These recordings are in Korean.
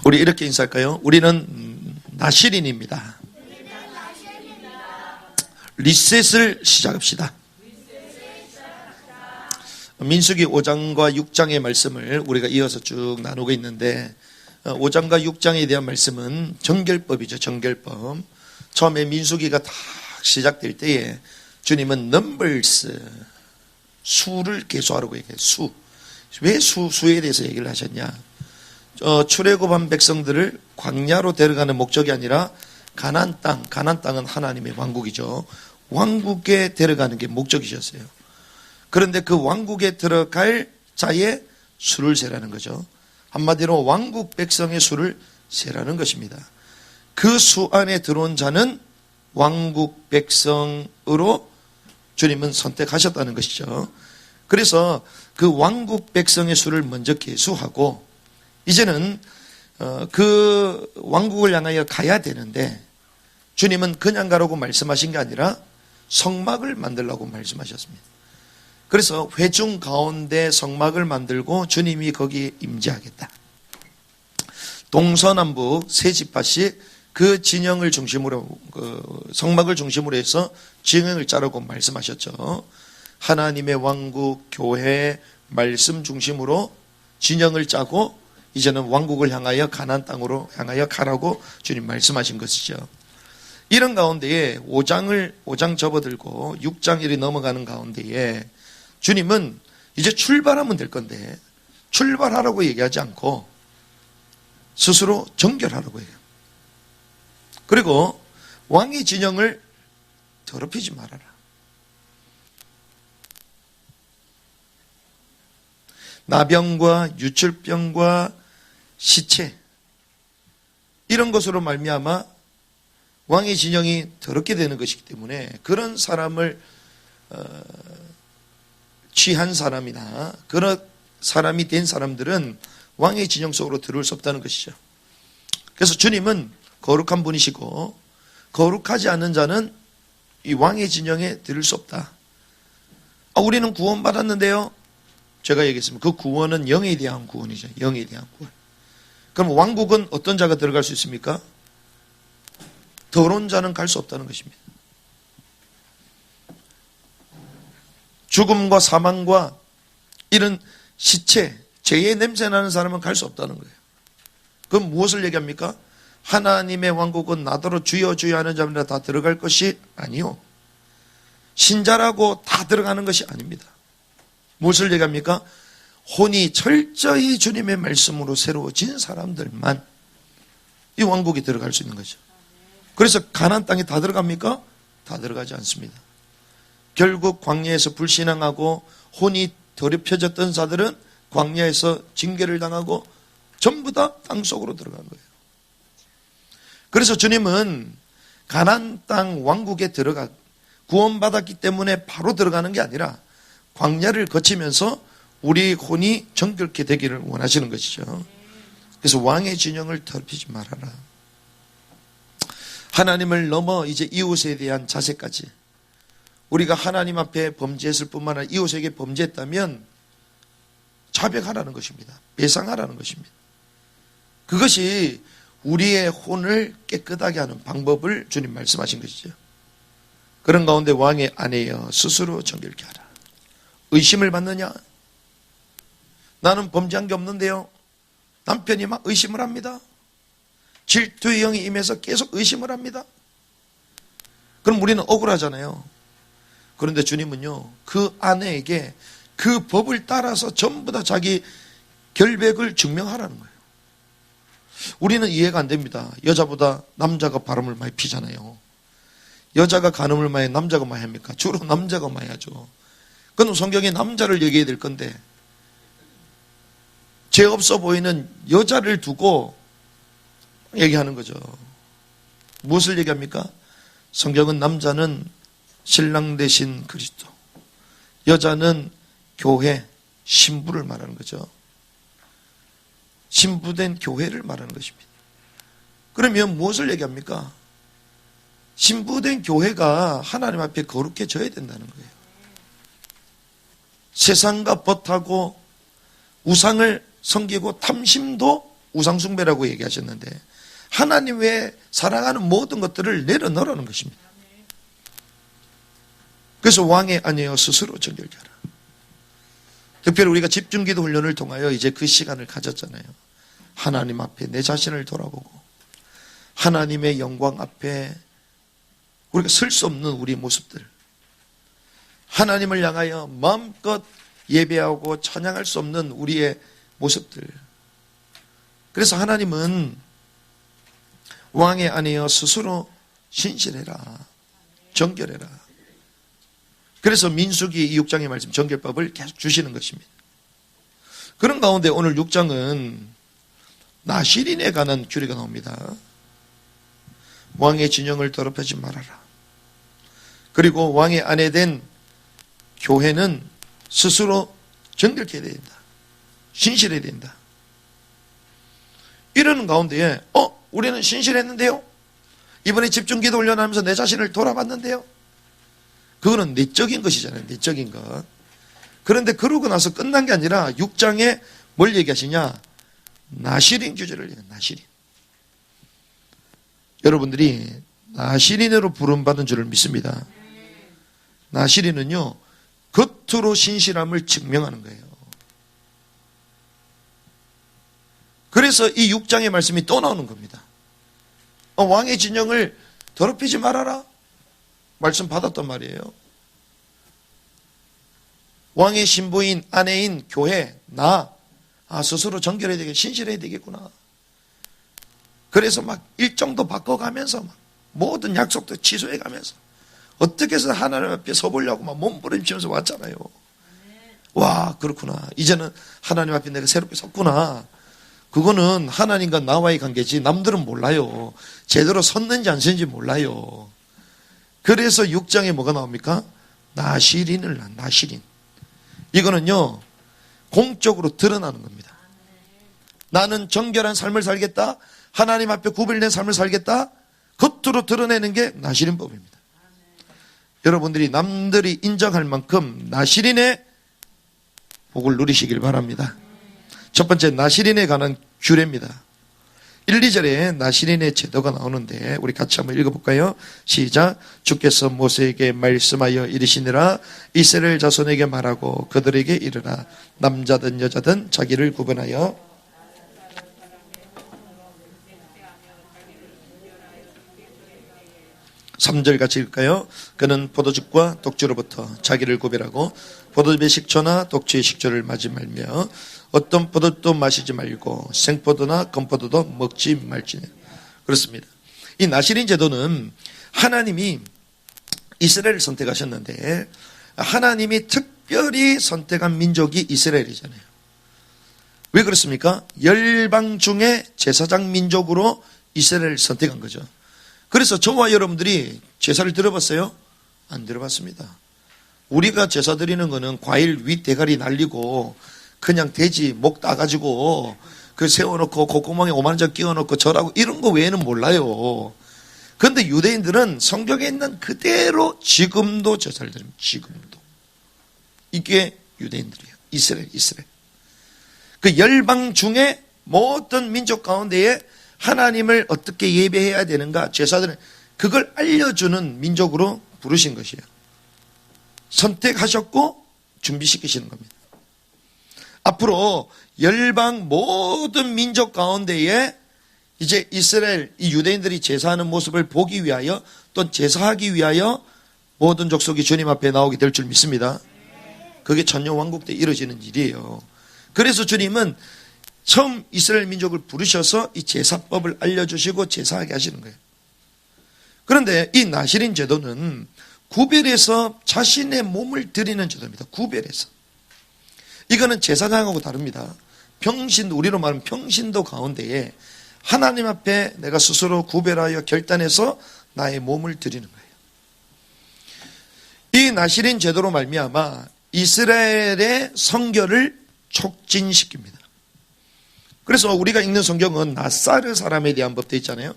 우리 이렇게 인사할까요? 우리는 나실인입니다. 리셋을 시작합시다. 민수기 5장과 6장의 말씀을 우리가 이어서 쭉 나누고 있는데 5장과 6장에 대한 말씀은 정결법이죠. 정결법. 처음에 민수기가 딱 시작될 때에 주님은 넘버스, 수를 계수하라고 얘기해요. 수. 왜 수에 대해서 얘기를 하셨냐. 출애굽한 백성들을 광야로 데려가는 목적이 아니라 가나안 땅은 하나님의 왕국이죠. 왕국에 데려가는 게 목적이셨어요. 그런데 그 왕국에 들어갈 자의 수를 세라는 거죠. 한마디로 왕국 백성의 수를 세라는 것입니다. 그 수 안에 들어온 자는 왕국 백성으로 주님은 선택하셨다는 것이죠. 그래서 그 왕국 백성의 수를 먼저 계수하고 이제는 그 왕국을 향하여 가야 되는데 주님은 그냥 가라고 말씀하신 게 아니라 성막을 만들라고 말씀하셨습니다. 그래서 회중 가운데 성막을 만들고 주님이 거기에 임재하겠다. 동서남북 세 지파씩 그 진영을 중심으로 성막을 중심으로 해서 진영을 짜라고 말씀하셨죠. 하나님의 왕국, 교회, 말씀 중심으로 진영을 짜고 이제는 왕국을 향하여 가나안 땅으로 향하여 가라고 주님 말씀하신 것이죠. 이런 가운데에 5장 접어들고 6장 일이 넘어가는 가운데에 주님은 이제 출발하면 될 건데 출발하라고 얘기하지 않고 스스로 정결하라고 해요. 그리고 왕의 진영을 더럽히지 말아라. 나병과 유출병과 시체 이런 것으로 말미암아 왕의 진영이 더럽게 되는 것이기 때문에 그런 사람을 취한 사람이나 그런 사람이 된 사람들은 왕의 진영 속으로 들어올 수 없다는 것이죠. 그래서 주님은 거룩한 분이시고 거룩하지 않은 자는 이 왕의 진영에 들을 수 없다. 우리는 구원받았는데요. 제가 얘기했습니다. 그 구원은 영에 대한 구원이죠. 영에 대한 구원. 그럼 왕국은 어떤 자가 들어갈 수 있습니까? 더러운 자는 갈 수 없다는 것입니다. 죽음과 사망과 이런 시체, 죄의 냄새 나는 사람은 갈 수 없다는 거예요. 그럼 무엇을 얘기합니까? 하나님의 왕국은 나더러 주여 주여 하는 자마다 다 들어갈 것이 아니요. 신자라고 다 들어가는 것이 아닙니다. 무엇을 얘기합니까? 혼이 철저히 주님의 말씀으로 새로워진 사람들만 이 왕국에 들어갈 수 있는 거죠. 그래서 가나안 땅에 다 들어갑니까? 다 들어가지 않습니다. 결국 광야에서 불신앙하고 혼이 더럽혀졌던 자들은 광야에서 징계를 당하고 전부 다 땅속으로 들어간 거예요. 그래서 주님은 가나안 땅 왕국에 들어가 구원받았기 때문에 바로 들어가는 게 아니라 광야를 거치면서 우리 혼이 정결케 되기를 원하시는 것이죠. 그래서 왕의 진영을 더럽히지 말아라. 하나님을 넘어 이제 이웃에 대한 자세까지 우리가 하나님 앞에 범죄했을 뿐만 아니라 이웃에게 범죄했다면 자백하라는 것입니다. 배상하라는 것입니다. 그것이 우리의 혼을 깨끗하게 하는 방법을 주님 말씀하신 것이죠. 그런 가운데 왕의 아내여 스스로 정결케 하라. 의심을 받느냐? 나는 범죄한 게 없는데요. 남편이 막 의심을 합니다. 질투의 영이 임해서 계속 의심을 합니다. 그럼 우리는 억울하잖아요. 그런데 주님은요, 그 아내에게 그 법을 따라서 전부 다 자기 결백을 증명하라는 거예요. 우리는 이해가 안 됩니다. 여자보다 남자가 바람을 많이 피잖아요. 여자가 간음을 많이 해야 남자가 많이 합니까? 주로 남자가 많이 하죠. 그건 성경에 남자를 얘기해야 될 건데 죄 없어 보이는 여자를 두고 얘기하는 거죠. 무엇을 얘기합니까? 성경은 남자는 신랑 대신 그리스도, 여자는 교회, 신부를 말하는 거죠. 신부된 교회를 말하는 것입니다. 그러면 무엇을 얘기합니까? 신부된 교회가 하나님 앞에 거룩해져야 된다는 거예요. 세상과 벗하고 우상을 섬기고 탐심도 우상숭배라고 얘기하셨는데 하나님 외에 사랑하는 모든 것들을 내려놓으라는 것입니다. 그래서 왕의 아내여 스스로 정결케 하라. 특별히 우리가 집중기도 훈련을 통하여 이제 그 시간을 가졌잖아요. 하나님 앞에 내 자신을 돌아보고 하나님의 영광 앞에 우리가 설 수 없는 우리의 모습들, 하나님을 향하여 마음껏 예배하고 찬양할 수 없는 우리의 모습들. 그래서 하나님은 왕의 아내여 스스로 신실해라, 정결해라. 그래서 민수기 6장의 말씀 정결법을 계속 주시는 것입니다. 그런 가운데 오늘 6장은 나실인에 관한 규례가 나옵니다. 왕의 진영을 더럽히지 말아라. 그리고 왕의 아내 된 교회는 스스로 정결케 해야 된다. 신실해야 된다. 이러는 가운데에 우리는 신실했는데요? 이번에 집중기도 훈련하면서 내 자신을 돌아봤는데요? 그거는 내적인 것이잖아요. 내적인 것. 그런데 그러고 나서 끝난 게 아니라 6장에 뭘 얘기하시냐? 나실인 규제를 얘기해요. 나실인. 여러분들이 나실인으로 부름받은 줄을 믿습니다. 나실인은요, 겉으로 신실함을 증명하는 거예요. 그래서 이 6장의 말씀이 또 나오는 겁니다. 왕의 진영을 더럽히지 말아라. 말씀 받았단 말이에요. 왕의 신부인 아내인 교회, 스스로 정결해야 되겠, 신실해야 되겠구나. 그래서 막 일정도 바꿔가면서 막 모든 약속도 취소해가면서 어떻게 해서 하나님 앞에 서보려고 막 몸부림치면서 왔잖아요. 와, 그렇구나. 이제는 하나님 앞에 내가 새롭게 섰구나. 그거는 하나님과 나와의 관계지 남들은 몰라요. 제대로 섰는지 안 섰는지 몰라요. 그래서 6장에 뭐가 나옵니까? 나실인. 이거는요, 공적으로 드러나는 겁니다. 나는 정결한 삶을 살겠다. 하나님 앞에 구별된 삶을 살겠다. 겉으로 드러내는 게 나실인법입니다. 여러분들이 남들이 인정할 만큼 나실인의 복을 누리시길 바랍니다. 첫 번째, 나실인에 관한 규례입니다. 1, 2절에 나실인의 제도가 나오는데 우리 같이 한번 읽어볼까요? 시작. 주께서 모세에게 말씀하여 이르시니라. 이스라엘 자손에게 말하고 그들에게 이르라. 남자든 여자든 자기를 구분하여 3절 같이 읽을까요? 그는 포도즙과 독주로부터 자기를 구별하고 포도즙의 식초나 독주의 식초를 마지 말며 어떤 포도도 마시지 말고 생포도나 건포도도 먹지 말지니. 그렇습니다. 이 나실인 제도는 하나님이 이스라엘을 선택하셨는데 하나님이 특별히 선택한 민족이 이스라엘이잖아요. 왜 그렇습니까? 열방 중에 제사장 민족으로 이스라엘을 선택한 거죠. 그래서 저와 여러분들이 제사를 드려봤어요? 안 드려봤습니다. 우리가 제사 드리는 거는 과일 윗 대가리 날리고 그냥 돼지 목 따가지고 그 세워놓고 콧구멍에 5만원짜리 끼워놓고 절하고 이런 거 외에는 몰라요. 그런데 유대인들은 성경에 있는 그대로 지금도 제사를 드립니다. 지금도. 이게 유대인들이에요. 이스라엘. 그 열방 중에 모든 민족 가운데에 하나님을 어떻게 예배해야 되는가, 제사들은 그걸 알려주는 민족으로 부르신 것이에요. 선택하셨고 준비시키시는 겁니다. 앞으로 열방 모든 민족 가운데에 이제 이스라엘, 이 유대인들이 제사하는 모습을 보기 위하여 또 제사하기 위하여 모든 족속이 주님 앞에 나오게 될 줄 믿습니다. 그게 천년왕국 때 이루어지는 일이에요. 그래서 주님은 처음 이스라엘 민족을 부르셔서 이 제사법을 알려주시고 제사하게 하시는 거예요. 그런데 이 나실인 제도는 구별해서 자신의 몸을 드리는 제도입니다. 구별해서. 이거는 제사장하고 다릅니다. 평신, 우리로 말하면 평신도 가운데에 하나님 앞에 내가 스스로 구별하여 결단해서 나의 몸을 드리는 거예요. 이 나실인 제도로 말미암아 이스라엘의 성결을 촉진시킵니다. 그래서 우리가 읽는 성경은 나사르 사람에 대한 법도 있잖아요.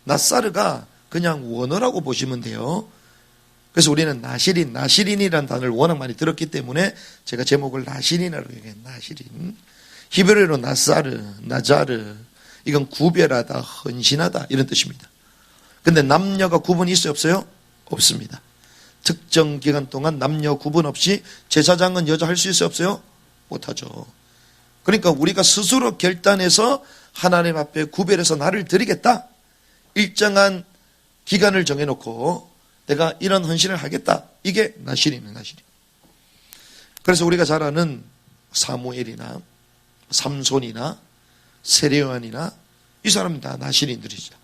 나사르가 그냥 원어라고 보시면 돼요. 그래서 우리는 나실인이라는 단어를 워낙 많이 들었기 때문에 제가 제목을 나실인이라고 얘기해요. 나실인. 히브리어로 나자르, 이건 구별하다, 헌신하다 이런 뜻입니다. 근데 남녀가 구분이 있어요, 없어요? 없습니다. 특정 기간 동안 남녀 구분 없이 제사장은 여자 할 수 있어요, 없어요? 못하죠. 그러니까 우리가 스스로 결단해서 하나님 앞에 구별해서 나를 드리겠다, 일정한 기간을 정해놓고 내가 이런 헌신을 하겠다, 이게 나실이네, 나실이. 그래서 우리가 잘 아는 사무엘이나 삼손이나 세례요한이나 이 사람은 다 나실인들이죠.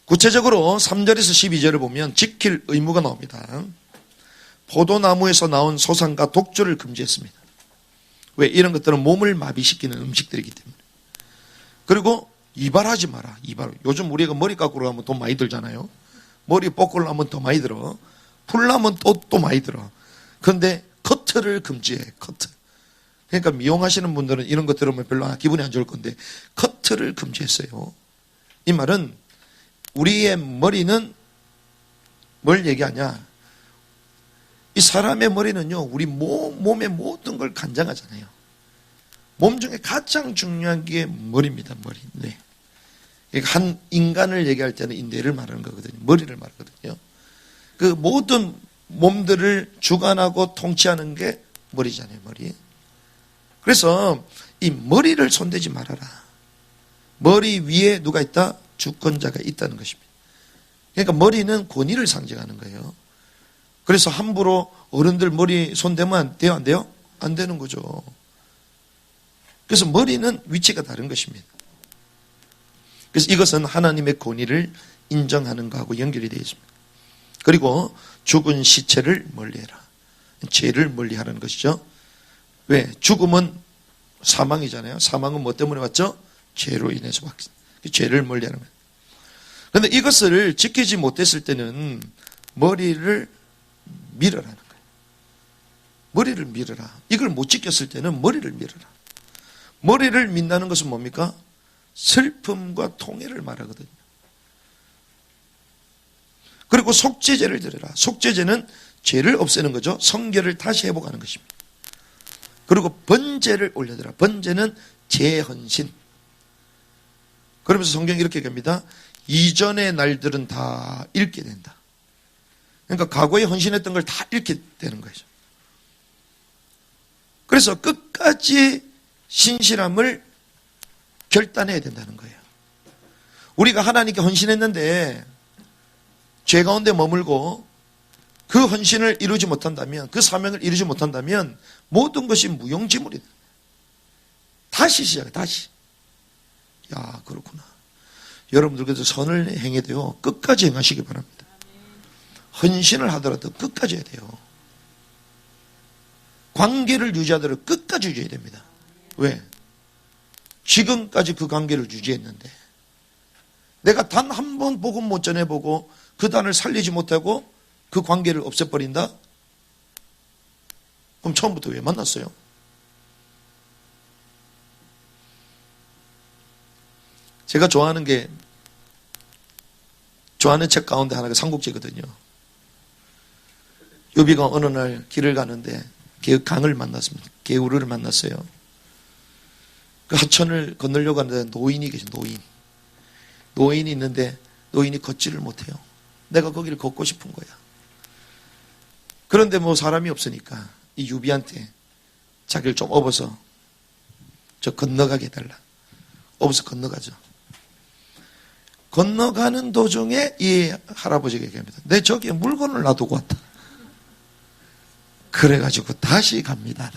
구체적으로 3절에서 12절을 보면 지킬 의무가 나옵니다. 포도나무에서 나온 소상과 독주를 금지했습니다. 왜? 이런 것들은 몸을 마비시키는 음식들이기 때문에. 그리고 이발하지 마라. 이발. 요즘 우리가 머리 깎으러 가면 돈 많이 들잖아요. 머리 뽑으려 하면 더 많이 들어. 풀려면 또 많이 들어. 그런데 커트를 금지해. 커트. 그러니까 미용하시는 분들은 이런 거 들으면 별로 기분이 안 좋을 건데 커트를 금지했어요. 이 말은 우리의 머리는 뭘 얘기하냐? 이 사람의 머리는요, 우리 몸의 모든 걸 관장하잖아요. 몸 중에 가장 중요한 게 머리입니다, 머리. 네. 한 인간을 얘기할 때는 뇌를 말하는 거거든요. 머리를 말하거든요. 그 모든 몸들을 주관하고 통치하는 게 머리잖아요, 머리. 그래서 이 머리를 손대지 말아라. 머리 위에 누가 있다? 주권자가 있다는 것입니다. 그러니까 머리는 권위를 상징하는 거예요. 그래서 함부로 어른들 머리 손대면 돼요, 안 돼요? 안 되는 거죠. 그래서 머리는 위치가 다른 것입니다. 그래서 이것은 하나님의 권위를 인정하는 것하고 연결이 되어 있습니다. 그리고 죽은 시체를 멀리해라. 죄를 멀리하라는 것이죠. 왜? 죽음은 사망이잖아요. 사망은 뭐 때문에 왔죠? 죄로 인해서 왔습니다. 죄를 멀리하는 거예요. 그런데 이것을 지키지 못했을 때는 머리를 밀으라는 거예요. 머리를 밀어라. 이걸 못 지켰을 때는 머리를 밀어라. 머리를 민다는 것은 뭡니까? 슬픔과 통해를 말하거든요. 그리고 속죄제를 드려라. 속죄제는 죄를 없애는 거죠. 성결을 다시 회복하는 것입니다. 그리고 번제를 올려드라. 번제는 재헌신. 그러면서 성경이 이렇게 얘기합니다. 이전의 날들은 다 잃게 된다. 그러니까 과거에 헌신했던 걸 다 잃게 되는 거죠. 그래서 끝까지 신실함을 결단해야 된다는 거예요. 우리가 하나님께 헌신했는데 죄 가운데 머물고 그 헌신을 이루지 못한다면, 그 사명을 이루지 못한다면 모든 것이 무용지물이다. 다시 시작해, 다시. 야, 그렇구나. 여러분들 그래서 선을 행해야 돼요. 끝까지 행하시기 바랍니다. 헌신을 하더라도 끝까지 해야 돼요. 관계를 유지하더라도 끝까지 유지해야 됩니다. 왜? 지금까지 그 관계를 유지했는데 내가 단 한 번 복음 못 전해보고 그 단을 살리지 못하고 그 관계를 없애버린다? 그럼 처음부터 왜 만났어요? 제가 좋아하는 책 가운데 하나가 삼국지거든요. 요비가 어느 날 길을 가는데 강을 만났습니다. 개우르를 만났어요. 그 하천을 건너려고 하는데 노인이 계신 노인이 있는데 노인이 걷지를 못해요. 내가 거기를 걷고 싶은 거야. 그런데 뭐 사람이 없으니까 이 유비한테 자기를 좀 업어서 저 건너가게 해달라. 업어서 건너가죠. 건너가는 도중에 이 할아버지가 얘기합니다. 내 저기에 물건을 놔두고 왔다. 그래가지고 다시 갑니다.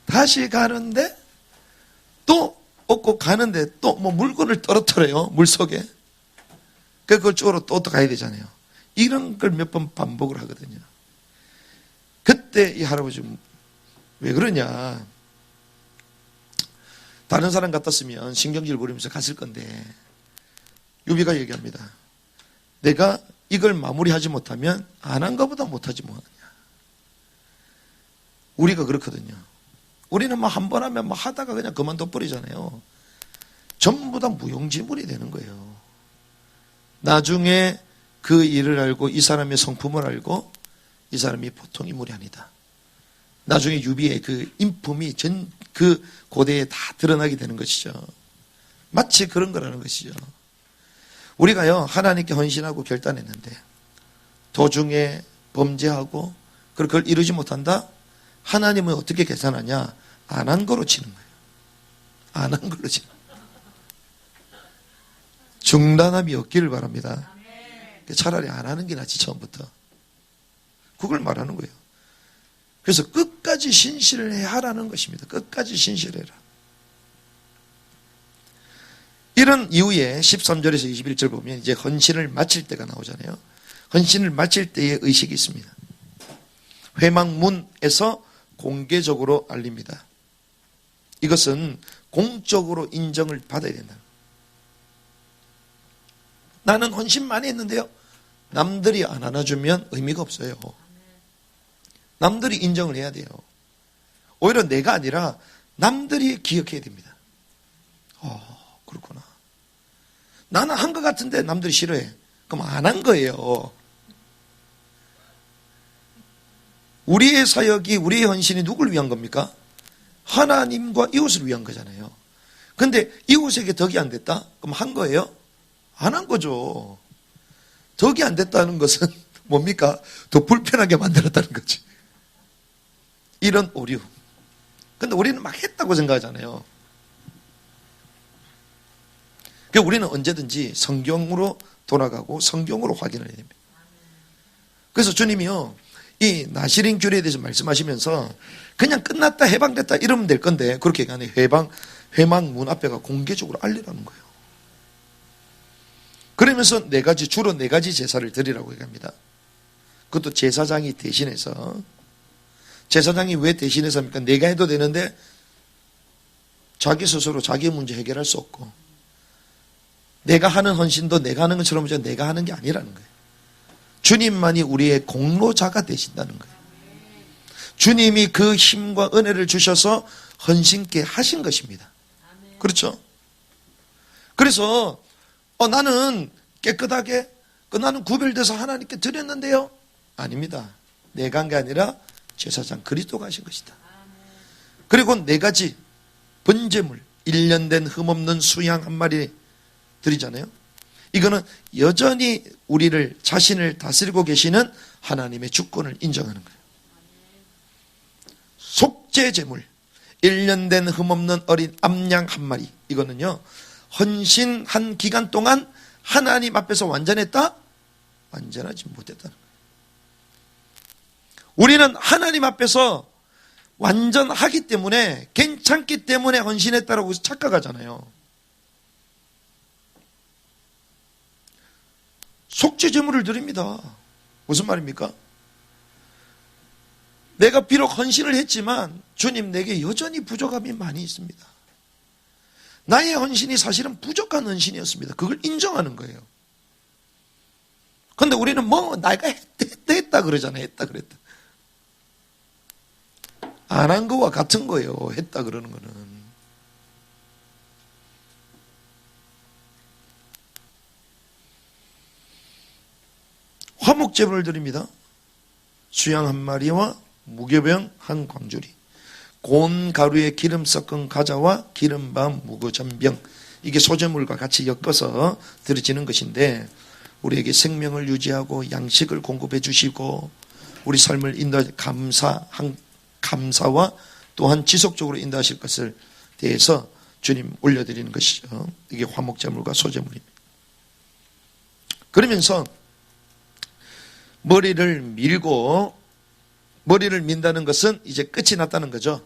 다시 가는데 또 업고 가는데 또 뭐 물건을 떨어뜨려요. 물속에. 그걸 쪽으로 또 가야 되잖아요. 이런 걸 몇 번 반복을 하거든요. 그때 이 할아버지 왜 그러냐. 다른 사람 같았으면 신경질 부리면서 갔을 건데 유비가 얘기합니다. 내가 이걸 마무리하지 못하면 안 한 것보다 못하지 뭐하냐. 우리가 그렇거든요. 우리는 뭐 한 번 하면 뭐 하다가 그냥 그만둬 버리잖아요. 전부 다 무용지물이 되는 거예요. 나중에 그 일을 알고 이 사람의 성품을 알고 이 사람이 보통 인물이 아니다. 나중에 유비의 그 인품이 전 그 고대에 다 드러나게 되는 것이죠. 마치 그런 거라는 것이죠. 우리가요, 하나님께 헌신하고 결단했는데 도중에 범죄하고 그걸 이루지 못한다? 하나님은 어떻게 계산하냐? 안 한 거로 치는 거예요. 안 한 걸로 치는 거예요. 중단함이 없기를 바랍니다. 차라리 안 하는 게 낫지, 처음부터. 그걸 말하는 거예요. 그래서 끝까지 신실을 해야 하라는 것입니다. 끝까지 신실해라. 이런 이후에 13절에서 21절 보면 이제 헌신을 마칠 때가 나오잖아요. 헌신을 마칠 때의 의식이 있습니다. 회막문에서 공개적으로 알립니다. 이것은 공적으로 인정을 받아야 된다. 나는 헌신 많이 했는데요. 남들이 안 안아주면 의미가 없어요. 남들이 인정을 해야 돼요. 오히려 내가 아니라 남들이 기억해야 됩니다. 그렇구나. 나는 한 것 같은데 남들이 싫어해. 그럼 안 한 거예요. 우리의 사역이, 우리의 헌신이 누굴 위한 겁니까? 하나님과 이웃을 위한 거잖아요. 근데 이웃에게 덕이 안 됐다? 그럼 한 거예요? 안 한 거죠. 덕이 안 됐다는 것은 뭡니까? 더 불편하게 만들었다는 거지. 이런 오류. 근데 우리는 막 했다고 생각하잖아요. 그러니까 우리는 언제든지 성경으로 돌아가고 성경으로 확인을 해야 됩니다. 그래서 주님이요, 이 나시린 규례에 대해서 말씀하시면서 그냥 끝났다, 해방됐다 이러면 될 건데 그렇게 얘기하네. 회막문 앞에가 공개적으로 알리라는 거예요. 그러면서 주로 네 가지 제사를 드리라고 얘기합니다. 그것도 제사장이 대신해서. 제사장이 왜 대신해서 합니까? 내가 해도 되는데 자기 스스로 자기 문제 해결할 수 없고, 내가 하는 헌신도 내가 하는 것처럼 내가 하는 게 아니라는 거예요. 주님만이 우리의 공로자가 되신다는 거예요. 주님이 그 힘과 은혜를 주셔서 헌신케 하신 것입니다. 그렇죠? 그래서 나는 깨끗하게, 나는 구별돼서 하나님께 드렸는데요. 아닙니다. 내가 한 게 아니라 제사장 그리스도가 하신 것이다. 그리고 네 가지 번제물, 1년 된 흠없는 수양 한 마리 드리잖아요. 이거는 여전히 우리를, 자신을 다스리고 계시는 하나님의 주권을 인정하는 거예요. 속죄제물, 1년 된 흠없는 어린 암양 한 마리. 이거는요, 헌신한 기간 동안 하나님 앞에서 완전했다? 완전하지 못했다는 거예요. 우리는 하나님 앞에서 완전하기 때문에, 괜찮기 때문에 헌신했다라고 착각하잖아요. 속죄제물을 드립니다. 무슨 말입니까? 내가 비록 헌신을 했지만 주님, 내게 여전히 부족함이 많이 있습니다. 나의 헌신이 사실은 부족한 헌신이었습니다. 그걸 인정하는 거예요. 그런데 우리는 내가 했다 그러잖아요. 했다 그랬다. 안 한 거와 같은 거예요. 했다 그러는 거는. 화목제물을 드립니다. 수양 한 마리와 무교병 한 광주리, 곤 가루에 기름 섞은 가자와 기름반 무교전병. 이게 소제물과 같이 엮어서 드려지는 것인데, 우리에게 생명을 유지하고 양식을 공급해 주시고 우리 삶을 감사와 또한 지속적으로 인도하실 것을 대해서 주님 올려드리는 것이죠. 이게 화목제물과 소제물입니다. 그러면서 머리를 민다는 것은 이제 끝이 났다는 거죠.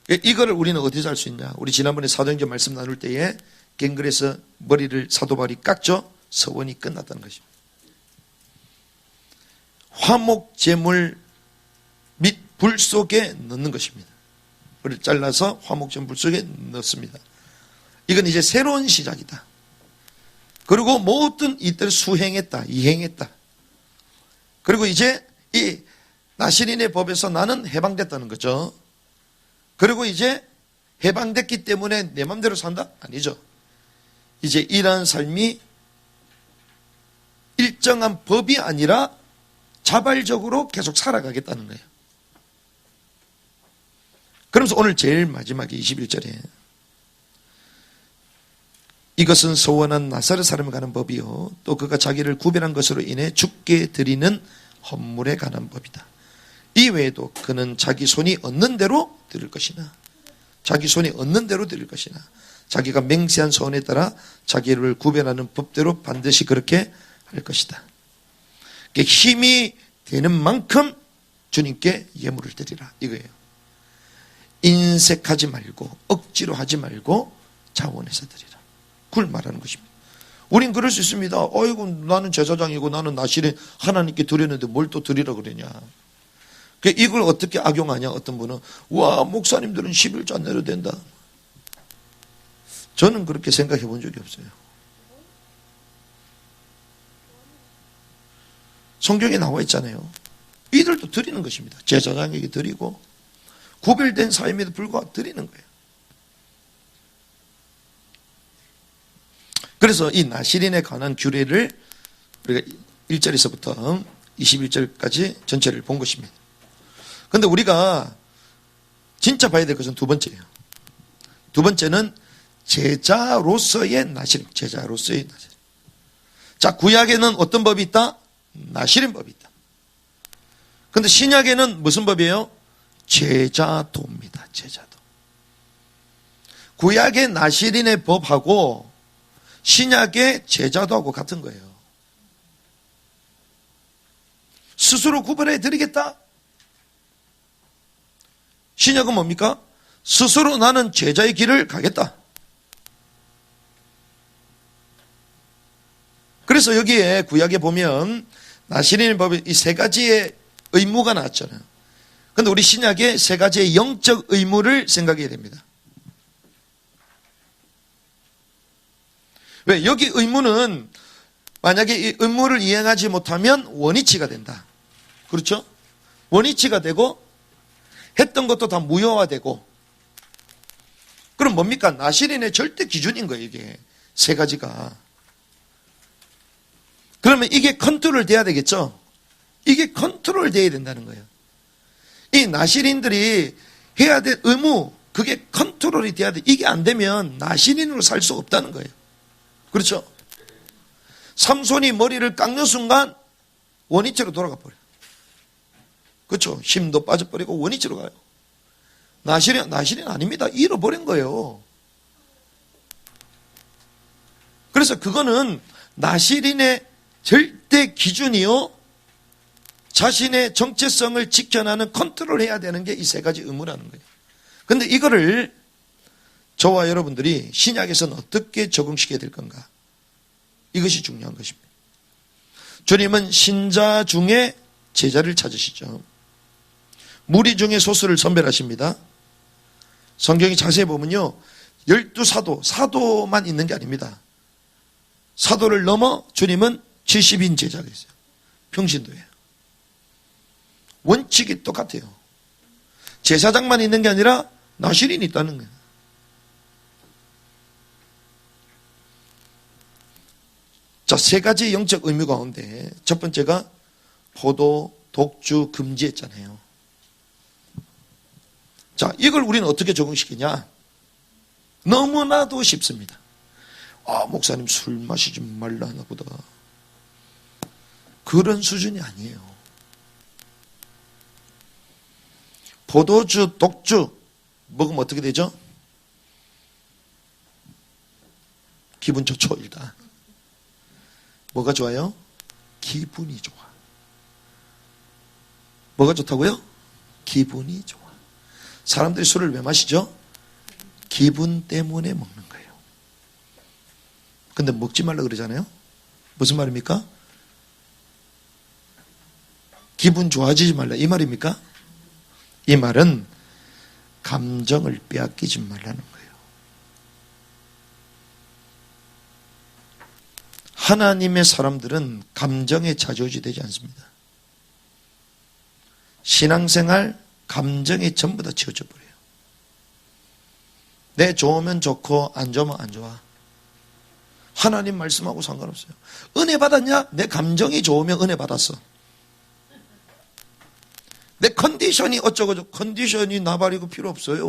이거를 우리는 어디서 할 수 있냐? 우리 지난번에 사도행전 말씀 나눌 때에 갱글에서 머리를 사도 바울이 깎죠. 서원이 끝났다는 것입니다. 화목제물 및 불 속에 넣는 것입니다. 머리를 잘라서 화목제물 불 속에 넣습니다. 이건 이제 새로운 시작이다. 그리고 모든 이들을 수행했다, 이행했다. 그리고 이제 이 나시린의 법에서 나는 해방됐다는 거죠. 그리고 이제 해방됐기 때문에 내 맘대로 산다? 아니죠. 이제 이러한 삶이 일정한 법이 아니라 자발적으로 계속 살아가겠다는 거예요. 그러면서 오늘 제일 마지막에 21절에 이것은 소원한 나사렛 사람에 관한 법이요 또 그가 자기를 구별한 것으로 인해 죽게 드리는 헌물에 관한 법이다. 이외에도 그는 자기 손이 얻는 대로 드릴 것이나 자기 손이 얻는 대로 드릴 것이나 자기가 맹세한 소원에 따라 자기를 구별하는 법대로 반드시 그렇게 할 것이다. 힘이 되는 만큼 주님께 예물을 드리라 이거예요. 인색하지 말고 억지로 하지 말고 자원해서 드리라. 그걸 말하는 것입니다. 우린 그럴 수 있습니다. 어이구 나는 제사장이고 나는 나시린 하나님께 드렸는데 뭘 또 드리라 그러냐. 이걸 어떻게 악용하냐. 어떤 분은 와 목사님들은 11조 안 내려도 된다. 저는 그렇게 생각해 본 적이 없어요. 성경에 나와 있잖아요. 이들도 드리는 것입니다. 제사장에게 드리고 구별된 사임에도 불구하고 드리는 거예요. 그래서 이 나시린에 관한 규례를 우리가 1절에서부터 21절까지 전체를 본 것입니다. 그런데 우리가 진짜 봐야 될 것은 두 번째예요. 두 번째는 제자로서의 나시린, 제자로서의 나시린. 자, 구약에는 어떤 법이 있다? 나시린 법이 있다. 그런데 신약에는 무슨 법이에요? 제자도입니다. 제자도. 구약의 나시린의 법하고 신약의 제자도하고 같은 거예요. 스스로 구별해 드리겠다. 신약은 뭡니까? 스스로 나는 제자의 길을 가겠다. 그래서 여기에 구약에 보면 나시린 법의 이 세 가지의 의무가 나왔잖아요. 그런데 우리 신약에 세 가지의 영적 의무를 생각해야 됩니다. 왜? 여기 의무는 만약에 이 의무를 이행하지 못하면 원위치가 된다. 그렇죠? 원위치가 되고 했던 것도 다 무효화되고 그럼 뭡니까? 나시린의 절대 기준인 거예요. 이게 세 가지가. 그러면 이게 컨트롤 돼야 되겠죠? 이게 컨트롤 돼야 된다는 거예요. 이 나시린들이 해야 될 의무 그게 컨트롤이 돼야 돼. 이게 안 되면 나시린으로 살 수 없다는 거예요. 그렇죠? 삼손이 머리를 깎는 순간 원위치로 돌아가 버려요. 그렇죠? 힘도 빠져버리고 원위치로 가요. 나시린 아닙니다. 잃어버린 거예요. 그래서 그거는 나시린의 절대 기준이요. 자신의 정체성을 지켜나는 컨트롤해야 되는 게 이 세 가지 의무라는 거예요. 그런데 이거를 저와 여러분들이 신약에서는 어떻게 적용시켜야 될 건가? 이것이 중요한 것입니다. 주님은 신자 중에 제자를 찾으시죠. 무리 중에 소수를 선별하십니다. 성경이 자세히 보면요. 12사도, 사도만 있는 게 아닙니다. 사도를 넘어 주님은 70인 제자가 있어요. 평신도예요. 원칙이 똑같아요. 제사장만 있는 게 아니라 나시린이 있다는 거예요. 자, 세 가지 영적 의무 가운데 첫 번째가 포도, 독주 금지했잖아요. 자, 이걸 우리는 어떻게 적용시키냐? 너무나도 쉽습니다. 아, 목사님 술 마시지 말라 하나 보다. 그런 수준이 아니에요. 포도주, 독주 먹으면 어떻게 되죠? 기분 좋죠, 일단. 뭐가 좋아요? 기분이 좋아. 뭐가 좋다고요? 기분이 좋아. 사람들이 술을 왜 마시죠? 기분 때문에 먹는 거예요. 근데 먹지 말라 그러잖아요? 무슨 말입니까? 기분 좋아지지 말라 이 말입니까? 이 말은 감정을 빼앗기지 말라는 거예요. 하나님의 사람들은 감정에 좌지우지 되지 않습니다. 신앙생활, 감정이 전부 다 치워져 버려요. 내 좋으면 좋고 안 좋으면 안 좋아. 하나님 말씀하고 상관없어요. 은혜 받았냐? 내 감정이 좋으면 은혜 받았어. 내 컨디션이 어쩌고저쩌고. 컨디션이 나발이고 필요 없어요.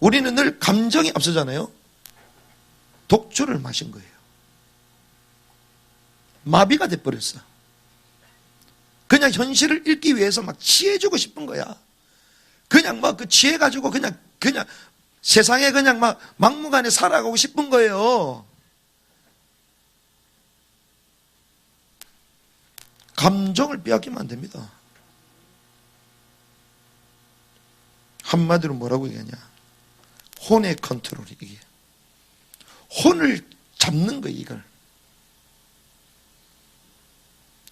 우리는 늘 감정이 앞서잖아요. 독주를 마신 거예요. 마비가 돼버렸어. 그냥 현실을 읽기 위해서 막 취해주고 싶은 거야. 그냥 막 그 취해가지고 그냥 세상에 그냥 막 막무가내 살아가고 싶은 거예요. 감정을 빼앗기면 안 됩니다. 한마디로 뭐라고 얘기하냐. 혼의 컨트롤이 이게. 혼을 잡는 거예요, 이걸.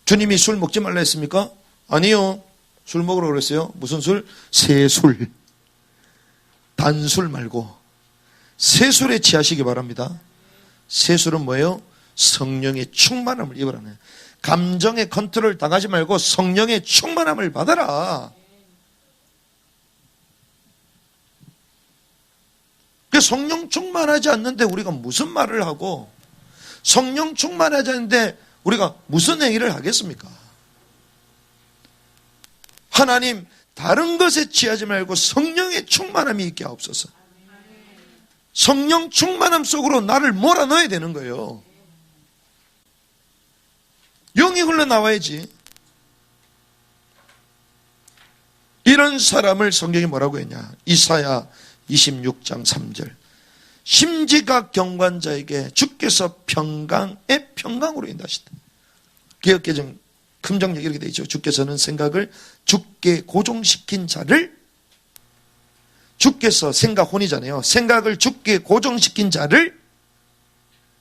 주님이 술 먹지 말라 했습니까? 아니요. 술 먹으라고 그랬어요. 무슨 술? 새술. 단술 말고 새술에 취하시기 바랍니다. 새술은 뭐예요? 성령의 충만함을 입으라는. 감정의 컨트롤 당하지 말고 성령의 충만함을 받아라. 성령 충만하지 않는데 우리가 무슨 말을 하고, 성령 충만하지 않는데 우리가 무슨 행위를 하겠습니까? 하나님, 다른 것에 취하지 말고 성령의 충만함이 있게 하옵소서. 성령 충만함 속으로 나를 몰아넣어야 되는 거예요. 영이 흘러나와야지. 이런 사람을 성경이 뭐라고 했냐. 이사야 26장 3절. 심지각 경관자에게 주께서 평강의 평강으로 인도하시다. 개역개정 금정역 이렇게 되어 있죠. 주께서는 생각을 주께 고정시킨 자를, 주께서 생각 혼이잖아요. 생각을 주께 고정시킨 자를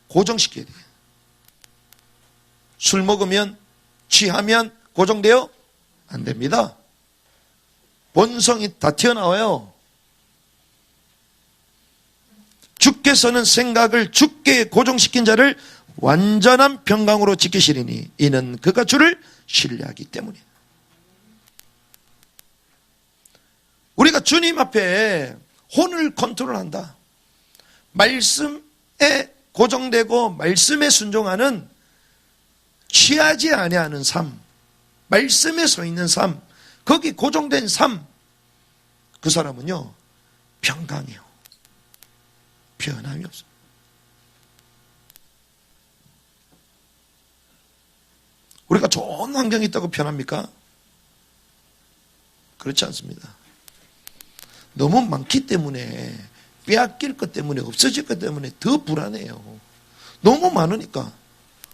고정시켜야 돼요. 술 먹으면, 취하면 고정돼요? 안 됩니다. 본성이 다 튀어나와요. 주께서는 생각을 주께 고정시킨 자를 완전한 평강으로 지키시리니 이는 그가 주를 신뢰하기 때문이에요. 우리가 주님 앞에 혼을 컨트롤한다. 말씀에 고정되고 말씀에 순종하는, 취하지 아니하는 삶, 말씀에 서 있는 삶, 거기 고정된 삶, 그 사람은요 평강이에요. 변함이 없어요. 우리가 좋은 환경이 있다고 편합니까? 그렇지 않습니다. 너무 많기 때문에, 빼앗길 것 때문에, 없어질 것 때문에 더 불안해요. 너무 많으니까.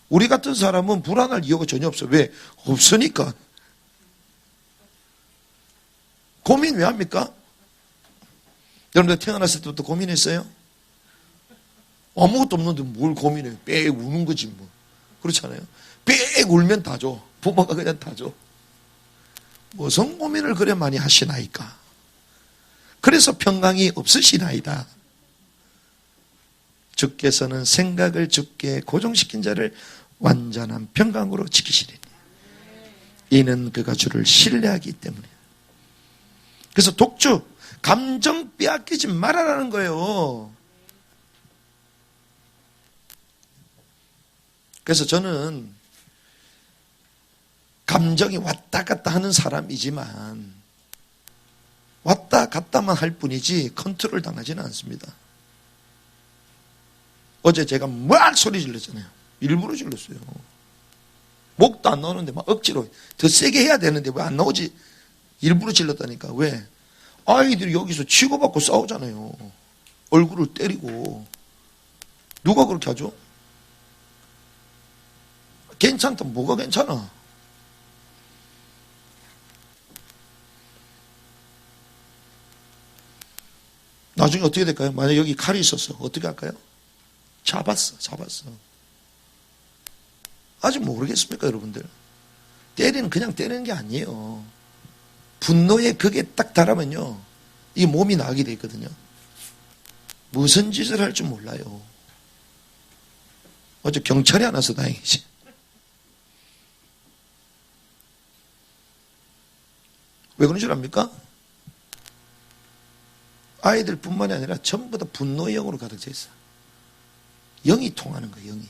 우리 같은 사람은 불안할 이유가 전혀 없어요. 왜? 없으니까. 고민 왜 합니까? 여러분들 태어났을 때부터 고민했어요? 아무것도 없는데 뭘 고민해요? 빽 우는 거지 뭐. 그렇잖아요. 빽 울면 다 줘. 부모가 그냥 다 줘. 무슨 고민을 그래 많이 하시나이까. 그래서 평강이 없으시나이다. 주께서는 생각을 주께 고정시킨 자를 완전한 평강으로 지키시리니 이는 그가 주를 신뢰하기 때문에. 그래서 독주, 감정 빼앗기지 말아라는 거예요. 그래서 저는 감정이 왔다 갔다 하는 사람이지만 왔다 갔다만 할 뿐이지 컨트롤 당하지는 않습니다. 어제 제가 막 소리 질렀잖아요. 일부러 질렀어요. 목도 안 나오는데 막 억지로 더 세게 해야 되는데 왜 안 나오지? 일부러 질렀다니까. 왜? 아이들이 여기서 치고받고 싸우잖아요. 얼굴을 때리고. 누가 그렇게 하죠? 괜찮다. 뭐가 괜찮아? 나중에 어떻게 될까요? 만약 여기 칼이 있었어. 어떻게 할까요? 잡았어. 아직 모르겠습니까, 여러분들? 그냥 때리는 게 아니에요. 분노에 그게 딱 달하면요, 이 몸이 나가게 돼 있거든요. 무슨 짓을 할 줄 몰라요. 어제 경찰이 안 와서 다행이지. 왜 그런 줄 압니까? 아이들뿐만이 아니라 전부 다 분노의 영으로 가득 차 있어요. 영이 통하는 거예요, 영이.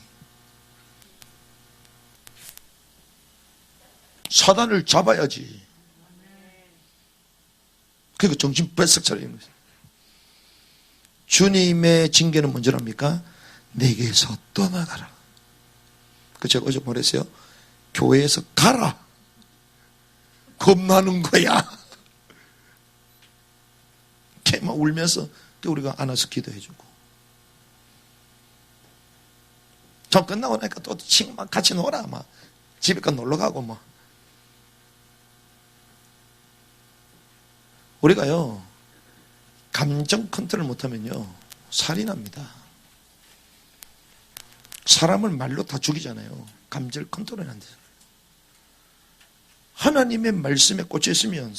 사단을 잡아야지. 그러니까 정신 바싹 차리는 거죠. 주님의 징계는 뭔지랍니까? 내게서 떠나가라. 그 제가 어제 뭐랬어요? 교회에서 가라. 겁나는 거야. 이렇게 막 울면서 우리가 안아서 기도해주고. 저 끝나고 나니까 또 친구만 같이 놀아. 막 집에 가 놀러 가고 뭐. 우리가요, 감정 컨트롤 못하면요, 살인합니다. 사람을 말로 다 죽이잖아요. 감정을 컨트롤 안 되잖아요. 하나님의 말씀에 꽂혀 있으면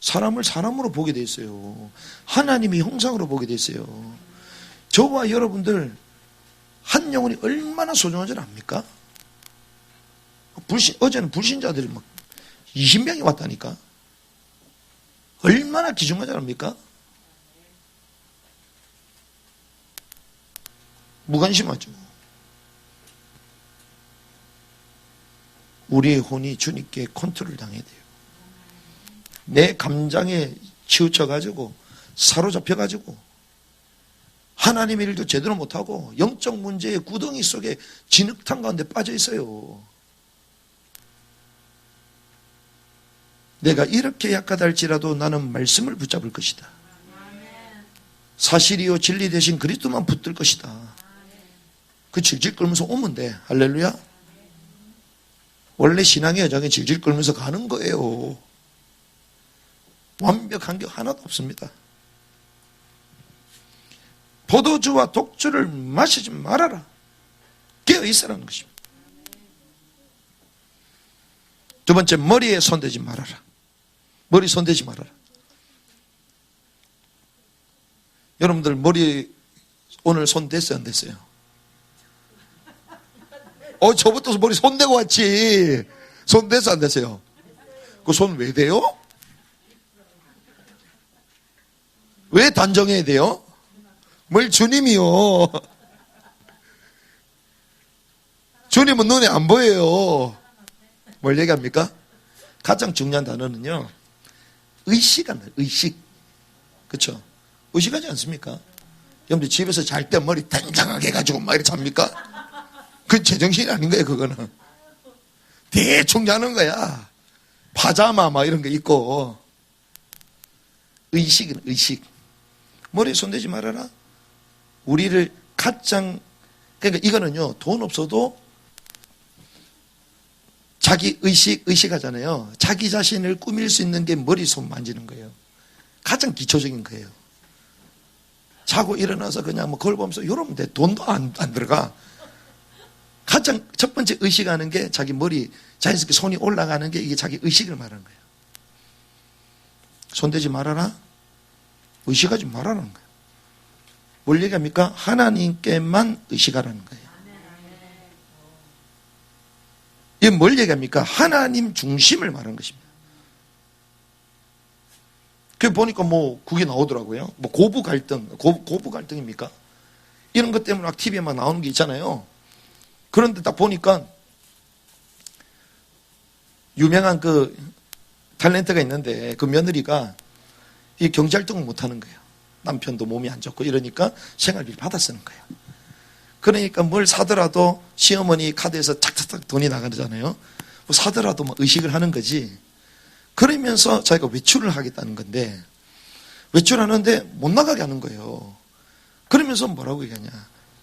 사람을 사람으로 보게 돼 있어요. 하나님의 형상으로 보게 돼 있어요. 저와 여러분들 한 영혼이 얼마나 소중한 줄 압니까? 어제는 불신자들이 막 20명이 왔다니까. 얼마나 귀중한 줄 압니까? 무관심하죠. 우리의 혼이 주님께 컨트롤 당해야 돼요. 내 감정에 치우쳐가지고 사로잡혀가지고 하나님의 일도 제대로 못하고 영적 문제의 구덩이 속에 진흙탕 가운데 빠져 있어요. 내가 이렇게 약하다 할지라도 나는 말씀을 붙잡을 것이다. 사실이요 진리 대신 그리스도만 붙들 것이다. 그 질질 끌면서 오면 돼. 할렐루야. 원래 신앙의 여정에 질질 끌면서 가는 거예요. 완벽한 게 하나도 없습니다. 포도주와 독주를 마시지 말아라. 깨어있으라는 것입니다. 두 번째, 머리에 손대지 말아라. 머리 손대지 말아라. 여러분들 머리 오늘 손 댔어요, 안 댔어요? 저부터 머리 손대고 왔지. 손 댔어, 안 댔어요? 그 손 왜 대요? 왜 단정해야 돼요? 뭘 주님이요. 주님은 눈에 안 보여요. 뭘 얘기합니까? 가장 중요한 단어는요, 의식합니다. 의식. 그렇죠? 의식하지 않습니까? 여러분들 집에서 잘 때 머리 단장하게 해가지고 막 이렇게 잡니까? 그건 제정신이 아닌 거예요. 그거는 대충 자는 거야. 파자마 막 이런 거 입고. 의식은 의식. 머리에 손대지 말아라. 우리를 가장, 그러니까 이거는요, 돈 없어도 자기 의식하잖아요. 자기 자신을 꾸밀 수 있는 게 머리 손 만지는 거예요. 가장 기초적인 거예요. 자고 일어나서 그냥 뭐 거울 보면서 이러면 돼. 돈도 안 들어가. 가장 첫 번째 의식하는 게 자기 머리, 자연스럽게 손이 올라가는 게 이게 자기 의식을 말하는 거예요. 손대지 말아라. 의식하지 말라는 거예요. 뭘 얘기합니까? 하나님께만 의식하라는 거예요. 이게 뭘 얘기합니까? 하나님 중심을 말하는 것입니다. 그 보니까 뭐 그게 나오더라고요. 뭐 고부 갈등, 고부 갈등입니까? 이런 것 때문에 막 TV에 막 나오는 게 있잖아요. 그런데 딱 보니까 유명한 그 탤런트가 있는데 그 며느리가 이 경제활동을 못 하는 거예요. 남편도 몸이 안 좋고 이러니까 생활비를 받아 쓰는 거예요. 그러니까 뭘 사더라도 시어머니 카드에서 착착착 돈이 나가잖아요. 뭐 사더라도 막 의식을 하는 거지. 그러면서 자기가 외출을 하겠다는 건데 외출하는데 못 나가게 하는 거예요. 그러면서 뭐라고 얘기하냐.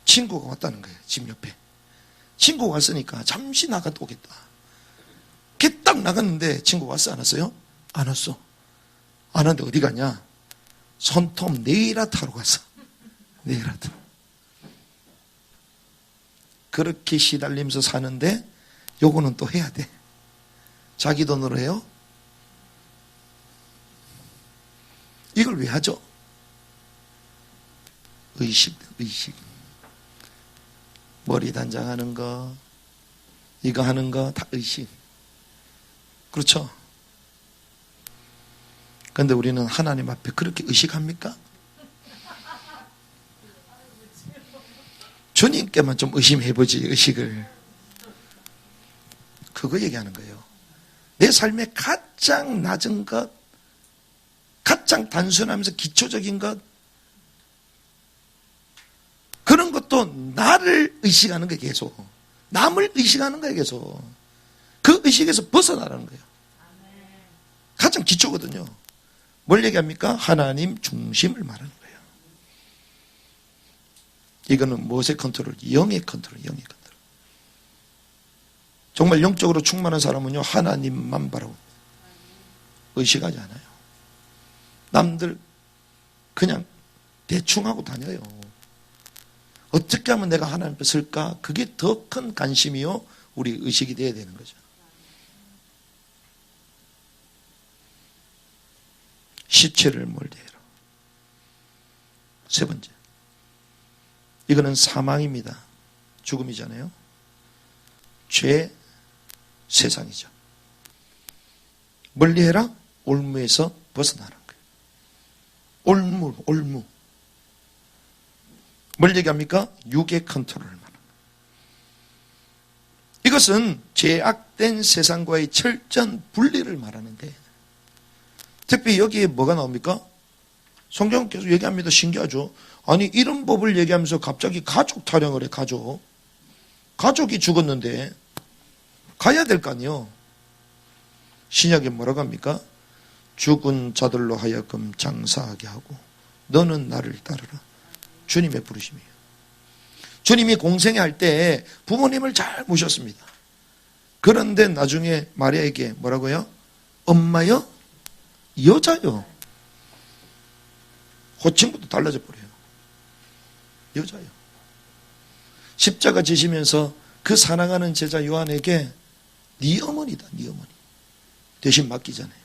친구가 왔다는 거예요. 집 옆에. 친구가 왔으니까 잠시 나갔다 오겠다. 걔 딱 나갔는데 친구가 왔어 안 왔어요? 안 왔어. 안 왔는데 어디 가냐. 손톱 네일아트 하러 갔어. 네일아트. 그렇게 시달리면서 사는데 요거는 또 해야 돼. 자기 돈으로 해요? 이걸 왜 하죠? 의식. 머리 단장하는 거, 이거 하는 거 다 의식. 그렇죠? 그런데 우리는 하나님 앞에 그렇게 의식합니까? 주님께만 좀 의심해보지, 의식을. 그거 얘기하는 거예요. 내 삶의 가장 낮은 것, 가장 단순하면서 기초적인 것, 그런 것도 나를 의식하는 거예요. 계속 남을 의식하는 거예요. 계속 그 의식에서 벗어나라는 거예요. 가장 기초거든요. 뭘 얘기합니까? 하나님 중심을 말하는 거예요. 이거는 무엇의 컨트롤? 영의 컨트롤, 영의 컨트롤. 정말 영적으로 충만한 사람은요, 하나님만 바라고 의식하지 않아요. 남들 그냥 대충 하고 다녀요. 어떻게 하면 내가 하나님 앞에 설까? 그게 더 큰 관심이요, 우리 의식이 돼야 되는 거죠. 시체를 멀리해라. 세 번째, 이거는 사망입니다. 죽음이잖아요. 죄, 세상이죠. 멀리해라. 올무에서 벗어나는 거예요. 올무. 뭘 얘기합니까? 육의 컨트롤을 말합니다. 이것은 죄악된 세상과의 철저한 분리를 말하는데, 특히 여기에 뭐가 나옵니까? 성경은 계속 얘기합니다. 신기하죠? 아니, 이런 법을 얘기하면서 갑자기 가족 타령을 해, 가족. 가족이 죽었는데 가야 될 거 아니에요. 신약에 뭐라고 합니까? 죽은 자들로 하여금 장사하게 하고 너는 나를 따르라. 주님의 부르심이에요. 주님이 공생에 할 때 부모님을 잘 모셨습니다. 그런데 나중에 마리아에게 뭐라고요? 엄마요? 여자요. 호칭부터 달라져 버려요. 여자요. 십자가 지시면서 그 사랑하는 제자 요한에게 네 어머니다, 네 어머니. 대신 맡기잖아요.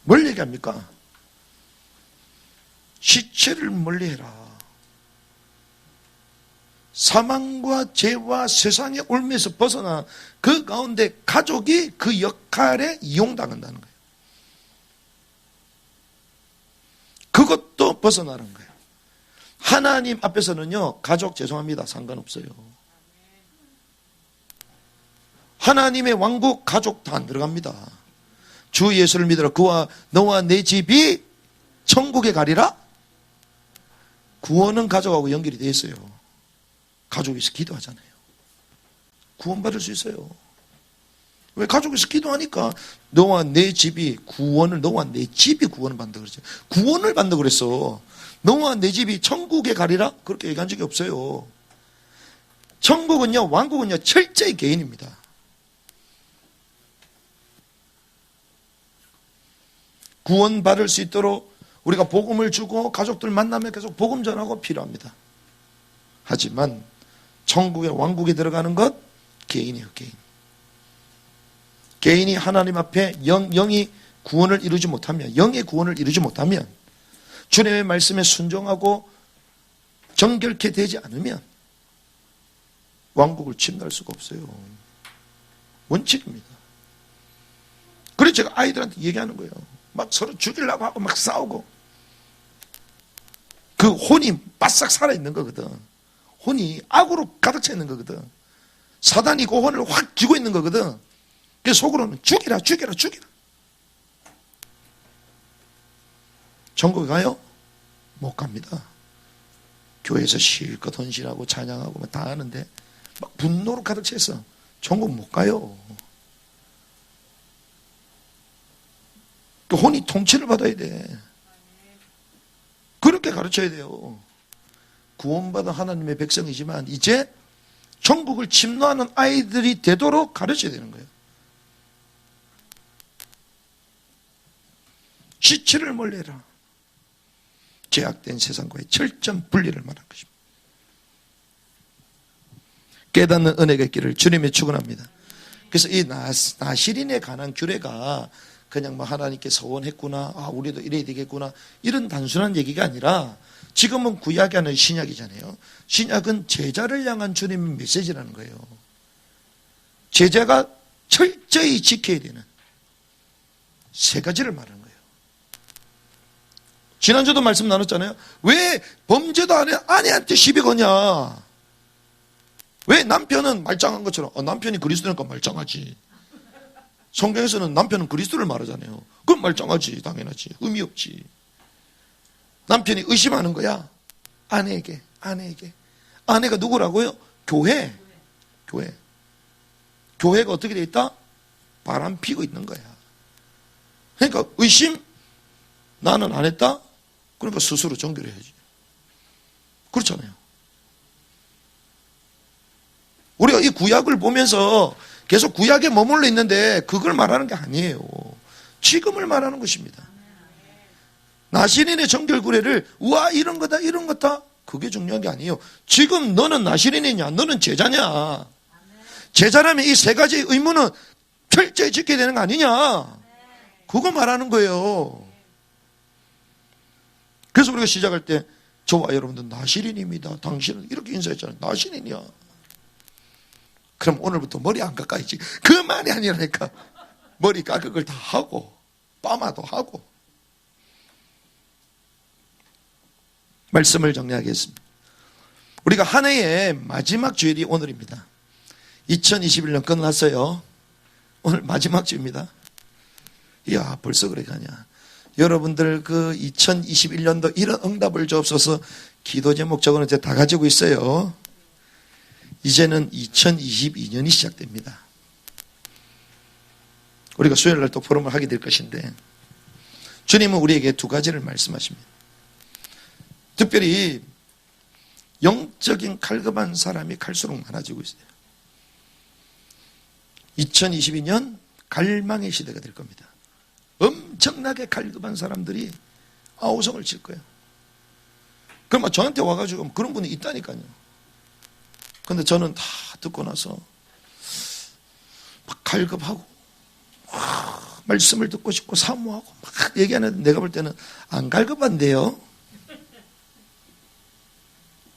뭘 얘기합니까? 시체를 멀리해라. 사망과 죄와 세상의 올무에서 벗어나 그 가운데 가족이 그 역할에 이용당한다는 거예요. 그것도 벗어나는 거예요. 하나님 앞에서는요, 가족 죄송합니다. 상관없어요. 하나님의 왕국 가족 다 안 들어갑니다. 주 예수를 믿으라. 그와 너와 내 집이 천국에 가리라. 구원은 가족하고 연결이 되어 있어요. 가족에서 기도하잖아요. 구원받을 수 있어요. 왜? 가족에서 기도하니까 너와 내 집이 구원을 받는다 그러죠. 구원을 받는다 그랬어. 너와 내 집이 천국에 가리라? 그렇게 얘기한 적이 없어요. 천국은요, 왕국은요, 철저히 개인입니다. 구원받을 수 있도록 우리가 복음을 주고 가족들 만나면 계속 복음 전하고 필요합니다. 하지만 천국의 왕국에 들어가는 것 개인이에요. 개인. 개인이 하나님 앞에 영이 구원을 이루지 못하면, 영의 구원을 이루지 못하면, 주님의 말씀에 순종하고 정결케 되지 않으면 왕국을 침노할 수가 없어요. 원칙입니다. 그래서 제가 아이들한테 얘기하는 거예요. 막 서로 죽이려고 하고 막 싸우고, 그 혼이 바싹 살아있는 거거든. 혼이 악으로 가득 차 있는 거거든. 사단이 그 혼을 확 쥐고 있는 거거든. 그래서 속으로는 죽이라. 천국에 가요? 못 갑니다. 교회에서 실컷 헌신하고 찬양하고 다 하는데 막 분노로 가득 차 있어. 천국 못 가요. 그 혼이 통치를 받아야 돼. 그렇게 가르쳐야 돼요. 구원받은 하나님의 백성이지만 이제 천국을 침노하는 아이들이 되도록 가르쳐야 되는 거예요. 시체를 멀리해라. 죄악된 세상과의 철저한 분리를 말한 것입니다. 깨닫는 은혜가 있기를 주님의 축원합니다. 그래서 이 나시린에 관한 규례가 그냥 뭐 하나님께 서원했구나, 우리도 이래야 되겠구나, 이런 단순한 얘기가 아니라, 지금은 구약이 아니라 신약이잖아요. 신약은 제자를 향한 주님의 메시지라는 거예요. 제자가 철저히 지켜야 되는 세 가지를 말하는 거예요. 지난주도 말씀 나눴잖아요. 왜 범죄도 안 해? 아내한테 시비 거냐? 왜 남편은 말짱한 것처럼 남편이 그리스도니까 말짱하지. 성경에서는 남편은 그리스도를 말하잖아요. 그럼 말짱하지. 당연하지. 의미 없지. 남편이 의심하는 거야. 아내에게. 아내가 누구라고요? 교회. 교회가 어떻게 돼 있다? 바람 피고 있는 거야. 그러니까 의심? 나는 안 했다? 그러니까 스스로 정결 해야지. 그렇잖아요. 우리가 이 구약을 보면서 계속 구약에 머물러 있는데 그걸 말하는 게 아니에요. 지금을 말하는 것입니다. 나시린의 정결구례를 우와 이런 거다 그게 중요한 게 아니에요. 지금 너는 나시린이냐? 너는 제자냐? 제자라면 이 세 가지의 의무는 철저히 지켜야 되는 거 아니냐? 그거 말하는 거예요. 그래서 우리가 시작할 때 저와 여러분들 나시린입니다. 당신은 이렇게 인사했잖아요. 나시린이야. 그럼 오늘부터 머리 안 깎아야지. 그만이 아니라니까. 머리 깎을 걸 다 하고 빠마도 하고. 말씀을 정리하겠습니다. 우리가 한 해의 마지막 주일이 오늘입니다. 2021년 끝났어요. 오늘 마지막 주입니다. 이야, 벌써 그래 가냐. 여러분들 그 2021년도 이런 응답을 주옵소서. 기도 제목 적어는 이제 다 가지고 있어요. 이제는 2022년이 시작됩니다. 우리가 수요일 날 또 포럼을 하게 될 것인데 주님은 우리에게 두 가지를 말씀하십니다. 특별히 영적인 갈급한 사람이 갈수록 많아지고 있어요. 2022년 갈망의 시대가 될 겁니다. 엄청나게 갈급한 사람들이 아우성을 칠 거예요. 그럼 저한테 와가지고 그런 분이 있다니까요. 근데 저는 다 듣고 나서 막 갈급하고 말씀을 듣고 싶고 사모하고 막 얘기하는데 내가 볼 때는 안 갈급한데요.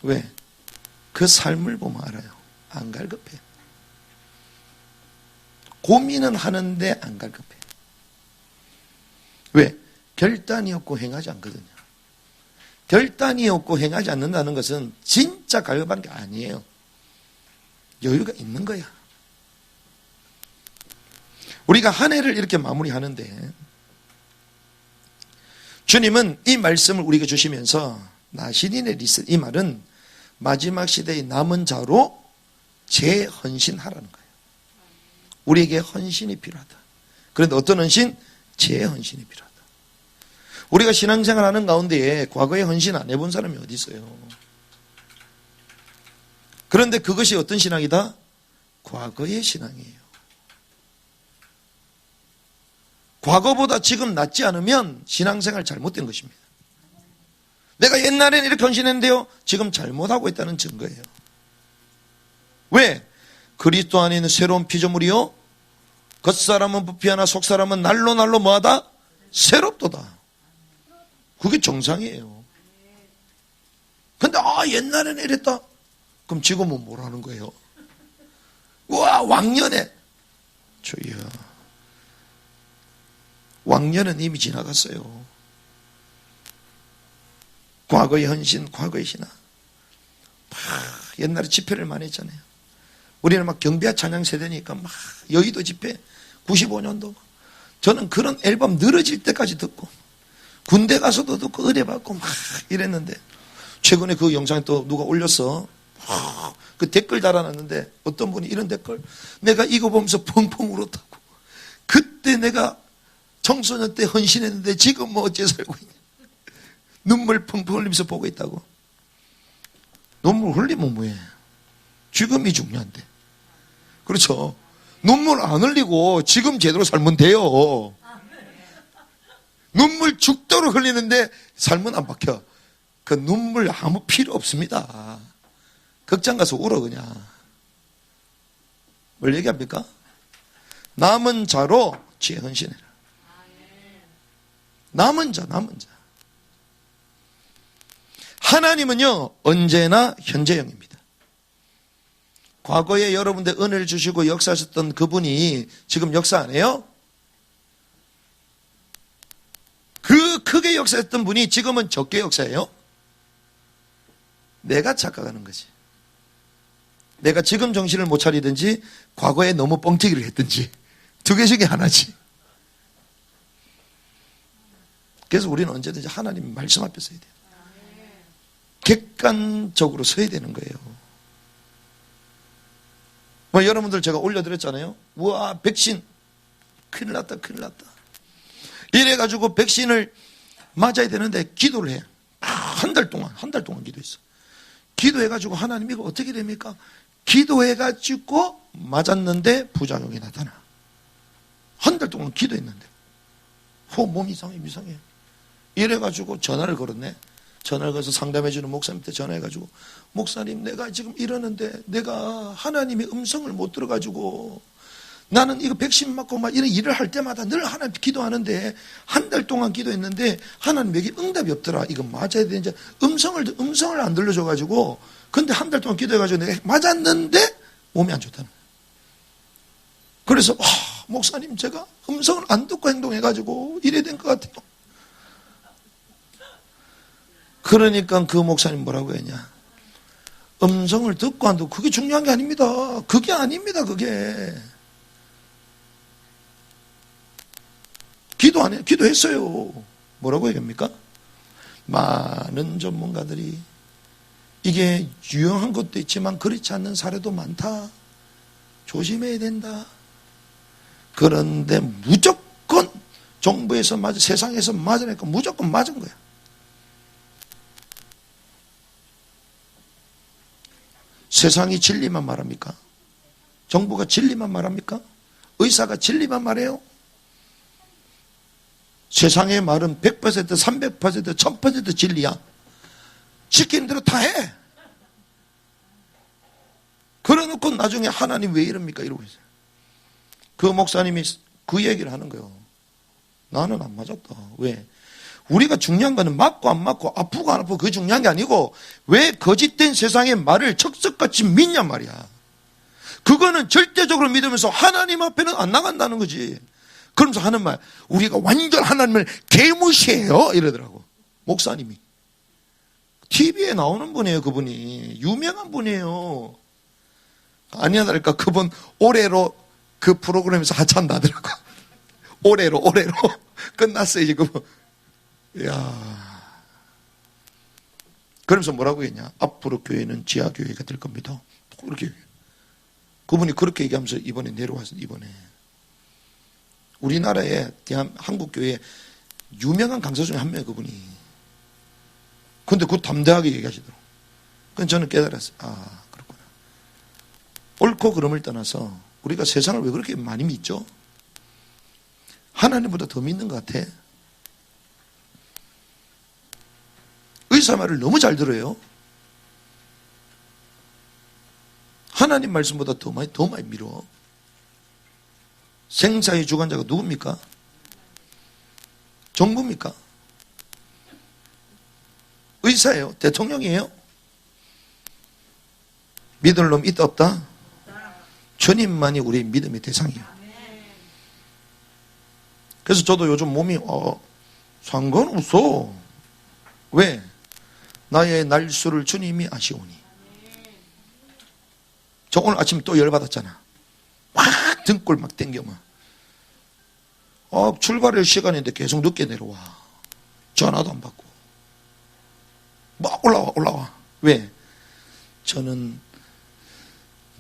왜? 그 삶을 보면 알아요. 안 갈급해요. 고민은 하는데 안 갈급해요. 왜? 결단이 없고 행하지 않거든요. 결단이 없고 행하지 않는다는 것은 진짜 갈급한 게 아니에요. 여유가 있는 거야. 우리가 한 해를 이렇게 마무리하는데 주님은 이 말씀을 우리에게 주시면서 나시린의 리셋, 이 말은 마지막 시대의 남은 자로 재헌신하라는 거예요. 우리에게 헌신이 필요하다. 그런데 어떤 헌신? 재헌신이 필요하다. 우리가 신앙생활 하는 가운데에 과거에 헌신 안 해본 사람이 어디 있어요? 그런데 그것이 어떤 신앙이다? 과거의 신앙이에요. 과거보다 지금 낫지 않으면 신앙생활 잘못된 것입니다. 내가 옛날에는 이렇게 헌신했는데요, 지금 잘못하고 있다는 증거예요. 왜? 그리스도 안에 있는 새로운 피조물이요, 겉사람은 부패하나 속사람은 날로 뭐하다? 새롭도다. 그게 정상이에요. 근데 옛날에는 이랬다. 그럼 지금은 뭐라는 거예요? 우와, 왕년에. 주여, 왕년은 이미 지나갔어요. 과거의 헌신, 과거의 신앙. 옛날에 집회를 많이 했잖아요. 우리는 막 경비와 찬양 세대니까 막 여의도 집회 95년도 저는 그런 앨범 늘어질 때까지 듣고 군대 가서도 듣고 의뢰받고 막 이랬는데 최근에 그 영상에 또 누가 올렸어. 그 댓글 달아놨는데 어떤 분이 이런 댓글, 내가 이거 보면서 펑펑 울었다고. 그때 내가 청소년 때 헌신했는데 지금 뭐 어째 살고 있냐. 눈물 펑펑 흘리면서 보고 있다고. 눈물 흘리면 뭐해? 지금이 중요한데. 그렇죠. 눈물 안 흘리고 지금 제대로 살면 돼요. 눈물 죽도록 흘리는데 삶은 안 박혀. 그 눈물 아무 필요 없습니다. 극장 가서 울어 그냥. 뭘 얘기합니까? 남은 자로 재헌신해라. 남은 자. 하나님은요 언제나 현재형입니다. 과거에 여러분들 은혜를 주시고 역사하셨던 그분이 지금 역사 안 해요? 그 크게 역사했던 분이 지금은 적게 역사해요? 내가 착각하는 거지. 내가 지금 정신을 못 차리든지 과거에 너무 뻥튀기를 했든지 두 개 중에 하나지. 그래서 우리는 언제든지 하나님 말씀 앞에 서야 돼요. 객관적으로 서야 되는 거예요. 뭐 여러분들 제가 올려드렸잖아요. 우와, 백신 큰일 났다, 큰일 났다. 이래가지고 백신을 맞아야 되는데 기도를 해. 한 달 동안 기도했어. 기도해가지고 하나님 이거 어떻게 됩니까? 기도해가지고 맞았는데 부작용이 나타나. 한 달 동안 기도했는데 몸이 이상해. 이래가지고 전화를 걸었네. 전화를 걸어서 상담해주는 목사님한테 전화해가지고, 목사님 내가 지금 이러는데 내가 하나님의 음성을 못 들어가지고 나는 이거 백신 맞고 막 이런 일을 할 때마다 늘 하나님 기도하는데 한 달 동안 기도했는데 하나님에게 응답이 없더라. 이거 맞아야 되는지 음성을 안 들려줘가지고, 근데 한 달 동안 기도해가지고 내가 맞았는데 몸이 안 좋다는 거야. 그래서 목사님 제가 음성을 안 듣고 행동해가지고 이래 된 것 같아요. 그러니까 그 목사님 뭐라고 했냐? 음성을 듣고 안 듣고 그게 중요한 게 아닙니다. 그게 아닙니다. 그게 기도 안 해. 기도했어요. 뭐라고 얘기합니까? 많은 전문가들이 이게 유용한 것도 있지만 그렇지 않는 사례도 많다. 조심해야 된다. 그런데 무조건 정부에서 세상에서 맞으니까 무조건 맞은 거야. 세상이 진리만 말합니까? 정부가 진리만 말합니까? 의사가 진리만 말해요? 세상의 말은 100%, 300%, 1000% 진리야. 시키는 대로 다 해. 그래놓고 나중에 하나님 왜 이럽니까? 이러고 있어요. 그 목사님이 그 얘기를 하는 거예요. 나는 안 맞았다. 왜? 우리가 중요한 거는 맞고 안 맞고 아프고 안 아프고 그게 중요한 게 아니고 왜 거짓된 세상의 말을 척석같이 믿냔 말이야. 그거는 절대적으로 믿으면서 하나님 앞에는 안 나간다는 거지. 그러면서 하는 말, 우리가 완전 하나님을 개무시해요 이러더라고. 목사님이. TV에 나오는 분이에요. 그분이 유명한 분이에요. 아니야 다를까 그분 올해로 그 프로그램에서 하찮 나더라고. 올해로 끝났어요 지금. 이야. 그러면서 뭐라고 했냐? 앞으로 교회는 지하교회가 될 겁니다. 그렇게 그분이 그렇게 얘기하면서 이번에 내려와서 이번에 우리나라의 한국 교회 유명한 강사 중에 한 명이 그분이. 근데 그거 담대하게 얘기하시더라고요. 그래서 저는 깨달았어요. 아, 그렇구나. 옳고 그름을 떠나서 우리가 세상을 왜 그렇게 많이 믿죠? 하나님보다 더 믿는 것 같아. 의사 말을 너무 잘 들어요. 하나님 말씀보다 더 많이 밀어. 생사의 주관자가 누굽니까? 정부입니까? 의사예요? 대통령이에요? 믿을 놈 있다 없다? 주님만이 우리의 믿음의 대상이에요. 그래서 저도 요즘 몸이 상관없어. 왜? 나의 날수를 주님이 아시오니. 저 오늘 아침에 또 열받았잖아. 막 등골 막 땡겨면 출발할 시간인데 계속 늦게 내려와. 전화도 안 받고 막 올라와. 왜? 저는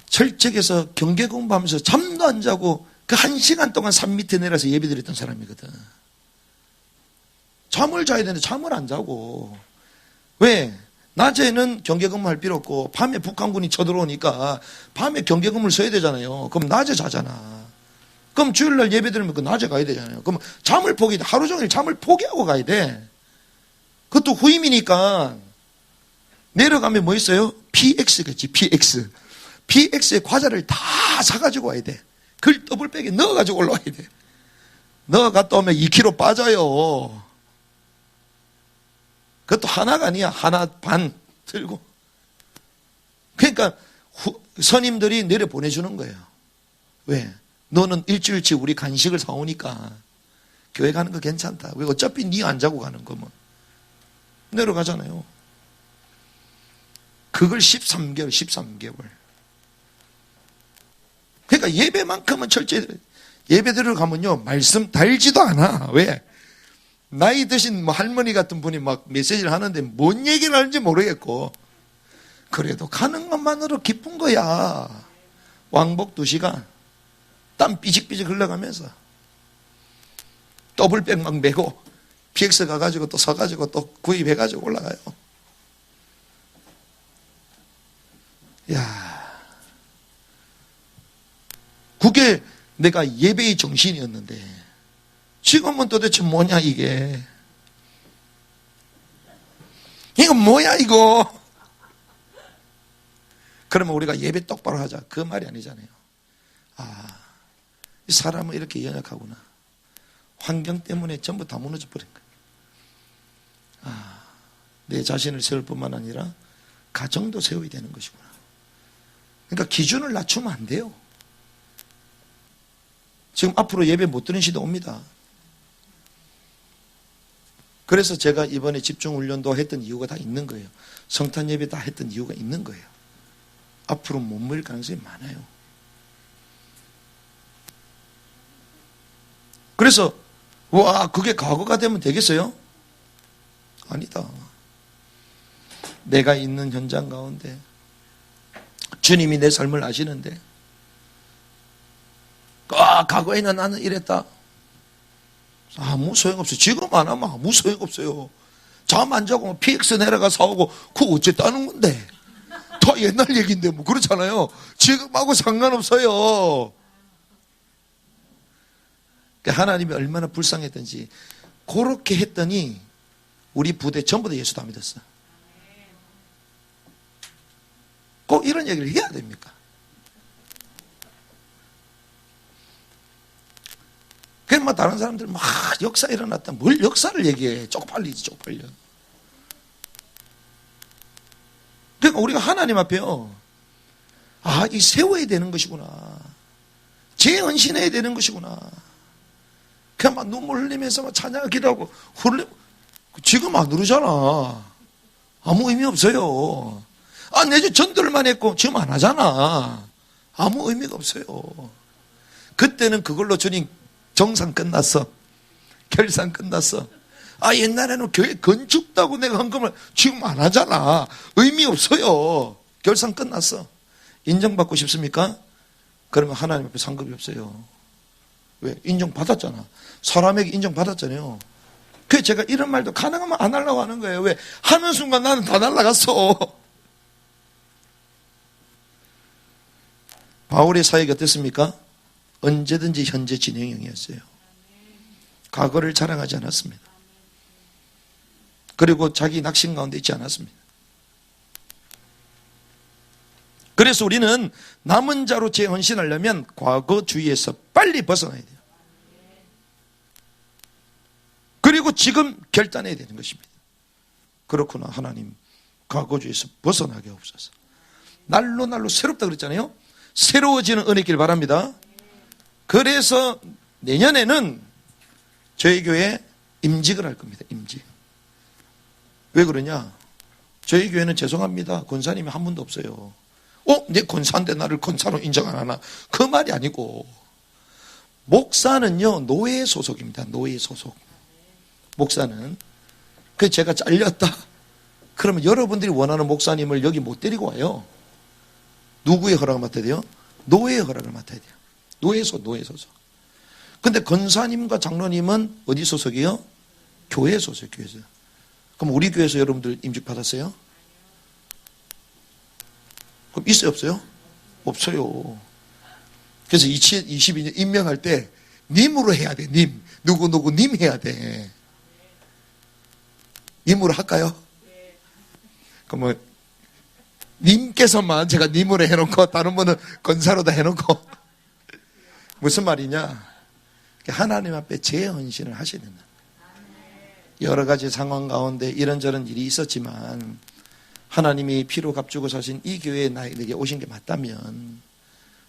철책에서 경계 공부하면서 잠도 안 자고 그 1시간 동안 산 밑에 내려서 예배드렸던 사람이거든. 잠을 자야 되는데 잠을 안 자고. 왜? 낮에는 경계근무할 필요 없고 밤에 북한군이 쳐들어오니까 밤에 경계근무를 서야 되잖아요. 그럼 낮에 자잖아. 그럼 주일날 예배드리면 그 낮에 가야 되잖아요. 그럼 잠을 하루 종일 잠을 포기하고 가야 돼. 그것도 후임이니까 내려가면 뭐 있어요? PX겠지. PX에 과자를 다 사가지고 와야 돼. 그걸 더블백에 넣어가지고 올라와야 돼. 넣어갔다 오면 2kg 빠져요. 그것도 하나가 아니야. 하나 반 들고. 그러니까 선임들이 내려 보내주는 거예요. 왜? 너는 일주일치 우리 간식을 사오니까 교회 가는 거 괜찮다. 왜? 어차피 네 안 자고 가는 거면 내려가잖아요. 그걸 13개월. 그러니까 예배만큼은 철저히 예배드리러 가면요 말씀 달지도 않아. 왜? 나이 드신 뭐 할머니 같은 분이 막 메시지를 하는데 뭔 얘기를 하는지 모르겠고 그래도 가는 것만으로 기쁜 거야. 왕복 2시간 땀 삐직삐직 흘러가면서 더블백 막 메고 PX 가가지고 또 서가지고 또 구입해가지고 올라가요. 야, 그게 내가 예배의 정신이었는데 지금은 도대체 뭐냐 이게. 이거 뭐야 이거. 그러면 우리가 예배 똑바로 하자 그 말이 아니잖아요. 아, 이 사람은 이렇게 연약하구나. 환경 때문에 전부 다 무너져 버린 거예요. 아, 내 자신을 세울 뿐만 아니라 가정도 세워야 되는 것이구나. 그러니까 기준을 낮추면 안 돼요. 지금 앞으로 예배 못 드는 시대 옵니다. 그래서 제가 이번에 집중훈련도 했던 이유가 다 있는 거예요. 성탄 예배 다 했던 이유가 있는 거예요. 앞으로 못 모일 가능성이 많아요. 그래서 와 그게 과거가 되면 되겠어요? 아니다. 내가 있는 현장 가운데 주님이 내 삶을 아시는데 과거에는 나는 이랬다. 아무 소용없어요. 지금 안 하면 아무 소용없어요. 잠 안 자고 PX 내려가 사오고 그거 어쨌다는 건데. 더 옛날 얘기인데 뭐 그렇잖아요. 지금하고 상관없어요. 하나님이 얼마나 불쌍했던지 그렇게 했더니 우리 부대 전부 다 예수 다 믿었어. 꼭 이런 얘기를 해야 됩니까? 그럼 막 다른 사람들 막 역사 일어났다. 뭘 역사를 얘기해. 쪽팔리지 쪽팔려. 그러니까 우리가 하나님 앞에요. 아, 이 세워야 되는 것이구나. 재헌신해야 되는 것이구나. 그냥 막 눈물 흘리면서 막 찬양을 기도하고 지금 안 누르잖아. 아무 의미 없어요. 아, 내주 전도를만 했고 지금 안 하잖아. 아무 의미가 없어요. 그때는 그걸로 주님 정상 끝났어. 결산 끝났어. 아, 옛날에는 교회 건축다고 내가 헌금을 지금 안 하잖아. 의미 없어요. 결산 끝났어. 인정받고 싶습니까? 그러면 하나님 앞에 상급이 없어요. 왜? 인정받았잖아. 사람에게 인정받았잖아요. 그래서 제가 이런 말도 가능하면 안 하려고 하는 거예요. 왜? 하는 순간 나는 다 날아갔어. 바울의 사역이 어땠습니까? 언제든지 현재 진행형이었어요. 과거를 자랑하지 않았습니다. 그리고 자기 낙심 가운데 있지 않았습니다. 그래서 우리는 남은 자로 재헌신하려면 과거주의에서 빨리 벗어나야 돼요. 그리고 지금 결단해야 되는 것입니다. 그렇구나 하나님 과거주의에서 벗어나게 없어서 날로 날로 새롭다 그랬잖아요. 새로워지는 은혜 있길 바랍니다. 그래서 내년에는 저희 교회에 임직을 할 겁니다. 임직. 왜 그러냐? 저희 교회는 죄송합니다. 권사님이 한 분도 없어요. 내 권사인데 나를 권사로 인정 안 하나? 그 말이 아니고 목사는요 노예 소속입니다. 노예 소속. 목사는 그래서 제가 잘렸다. 그러면 여러분들이 원하는 목사님을 여기 못 데리고 와요. 누구의 허락을 맡아야 돼요? 노예의 허락을 맡아야 돼요. 노예 소속. 근데 권사님과 장로님은 어디 소속이요? 교회 소속, 교회에서. 그럼 우리 교회에서 여러분들 임직 받았어요? 그럼 있어요, 없어요? 없어요. 그래서 2022년 임명할 때 님으로 해야 돼, 님. 누구 님 해야 돼. 님으로 할까요? 그럼 뭐 님께서만 제가 님으로 해놓고 다른 분은 권사로다 해놓고 무슨 말이냐? 하나님 앞에 재헌신을 하셔야 된다. 여러 가지 상황 가운데 이런저런 일이 있었지만 하나님이 피로 값주고 사신 이 교회에 나에게 오신 게 맞다면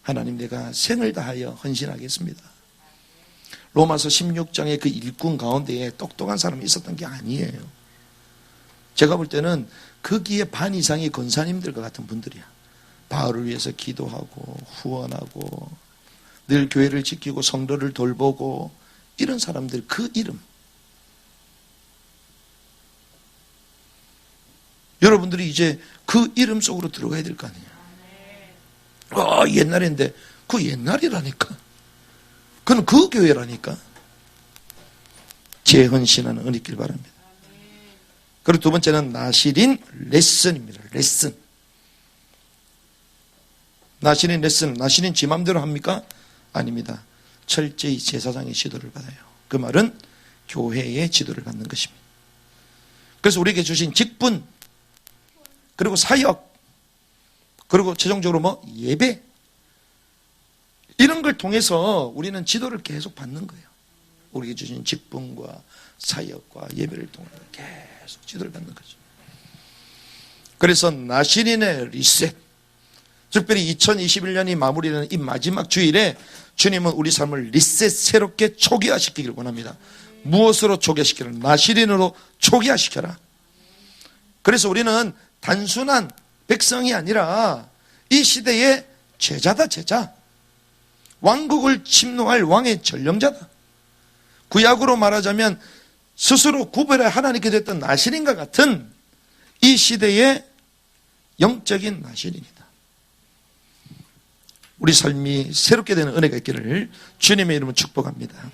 하나님 내가 생을 다하여 헌신하겠습니다. 로마서 16장의 그 일꾼 가운데에 똑똑한 사람이 있었던 게 아니에요. 제가 볼 때는 거기에 반 이상이 권사님들과 같은 분들이야. 바울을 위해서 기도하고 후원하고 늘 교회를 지키고 성도를 돌보고 이런 사람들 그 이름. 여러분들이 이제 그 이름 속으로 들어가야 될 거 아니에요. 옛날인데 그 옛날이라니까. 그건 그 교회라니까. 재헌신하는 은혜 있길 바랍니다. 그리고 두 번째는 나실인 레슨입니다. 레슨. 나실인 레슨. 나실인 지 맘대로 합니까? 아닙니다. 철저히 제사장의 지도를 받아요. 그 말은 교회의 지도를 받는 것입니다. 그래서 우리에게 주신 직분, 그리고 사역, 그리고 최종적으로 예배, 이런 걸 통해서 우리는 지도를 계속 받는 거예요. 우리에게 주신 직분과 사역과 예배를 통해서 계속 지도를 받는 거죠. 그래서 나실인의 리셋, 특별히 2021년이 마무리되는 이 마지막 주일에 주님은 우리 삶을 리셋, 새롭게 초기화시키기를 원합니다. 무엇으로 초기화시키라? 나실인으로 초기화시켜라. 그래서 우리는 단순한 백성이 아니라 이 시대의 제자다, 제자. 왕국을 침노할 왕의 전령자다. 구약으로 말하자면 스스로 구별해 하나님께 됐던 나실인과 같은 이 시대의 영적인 나실인이다. 우리 삶이 새롭게 되는 은혜가 있기를 주님의 이름으로 축복합니다.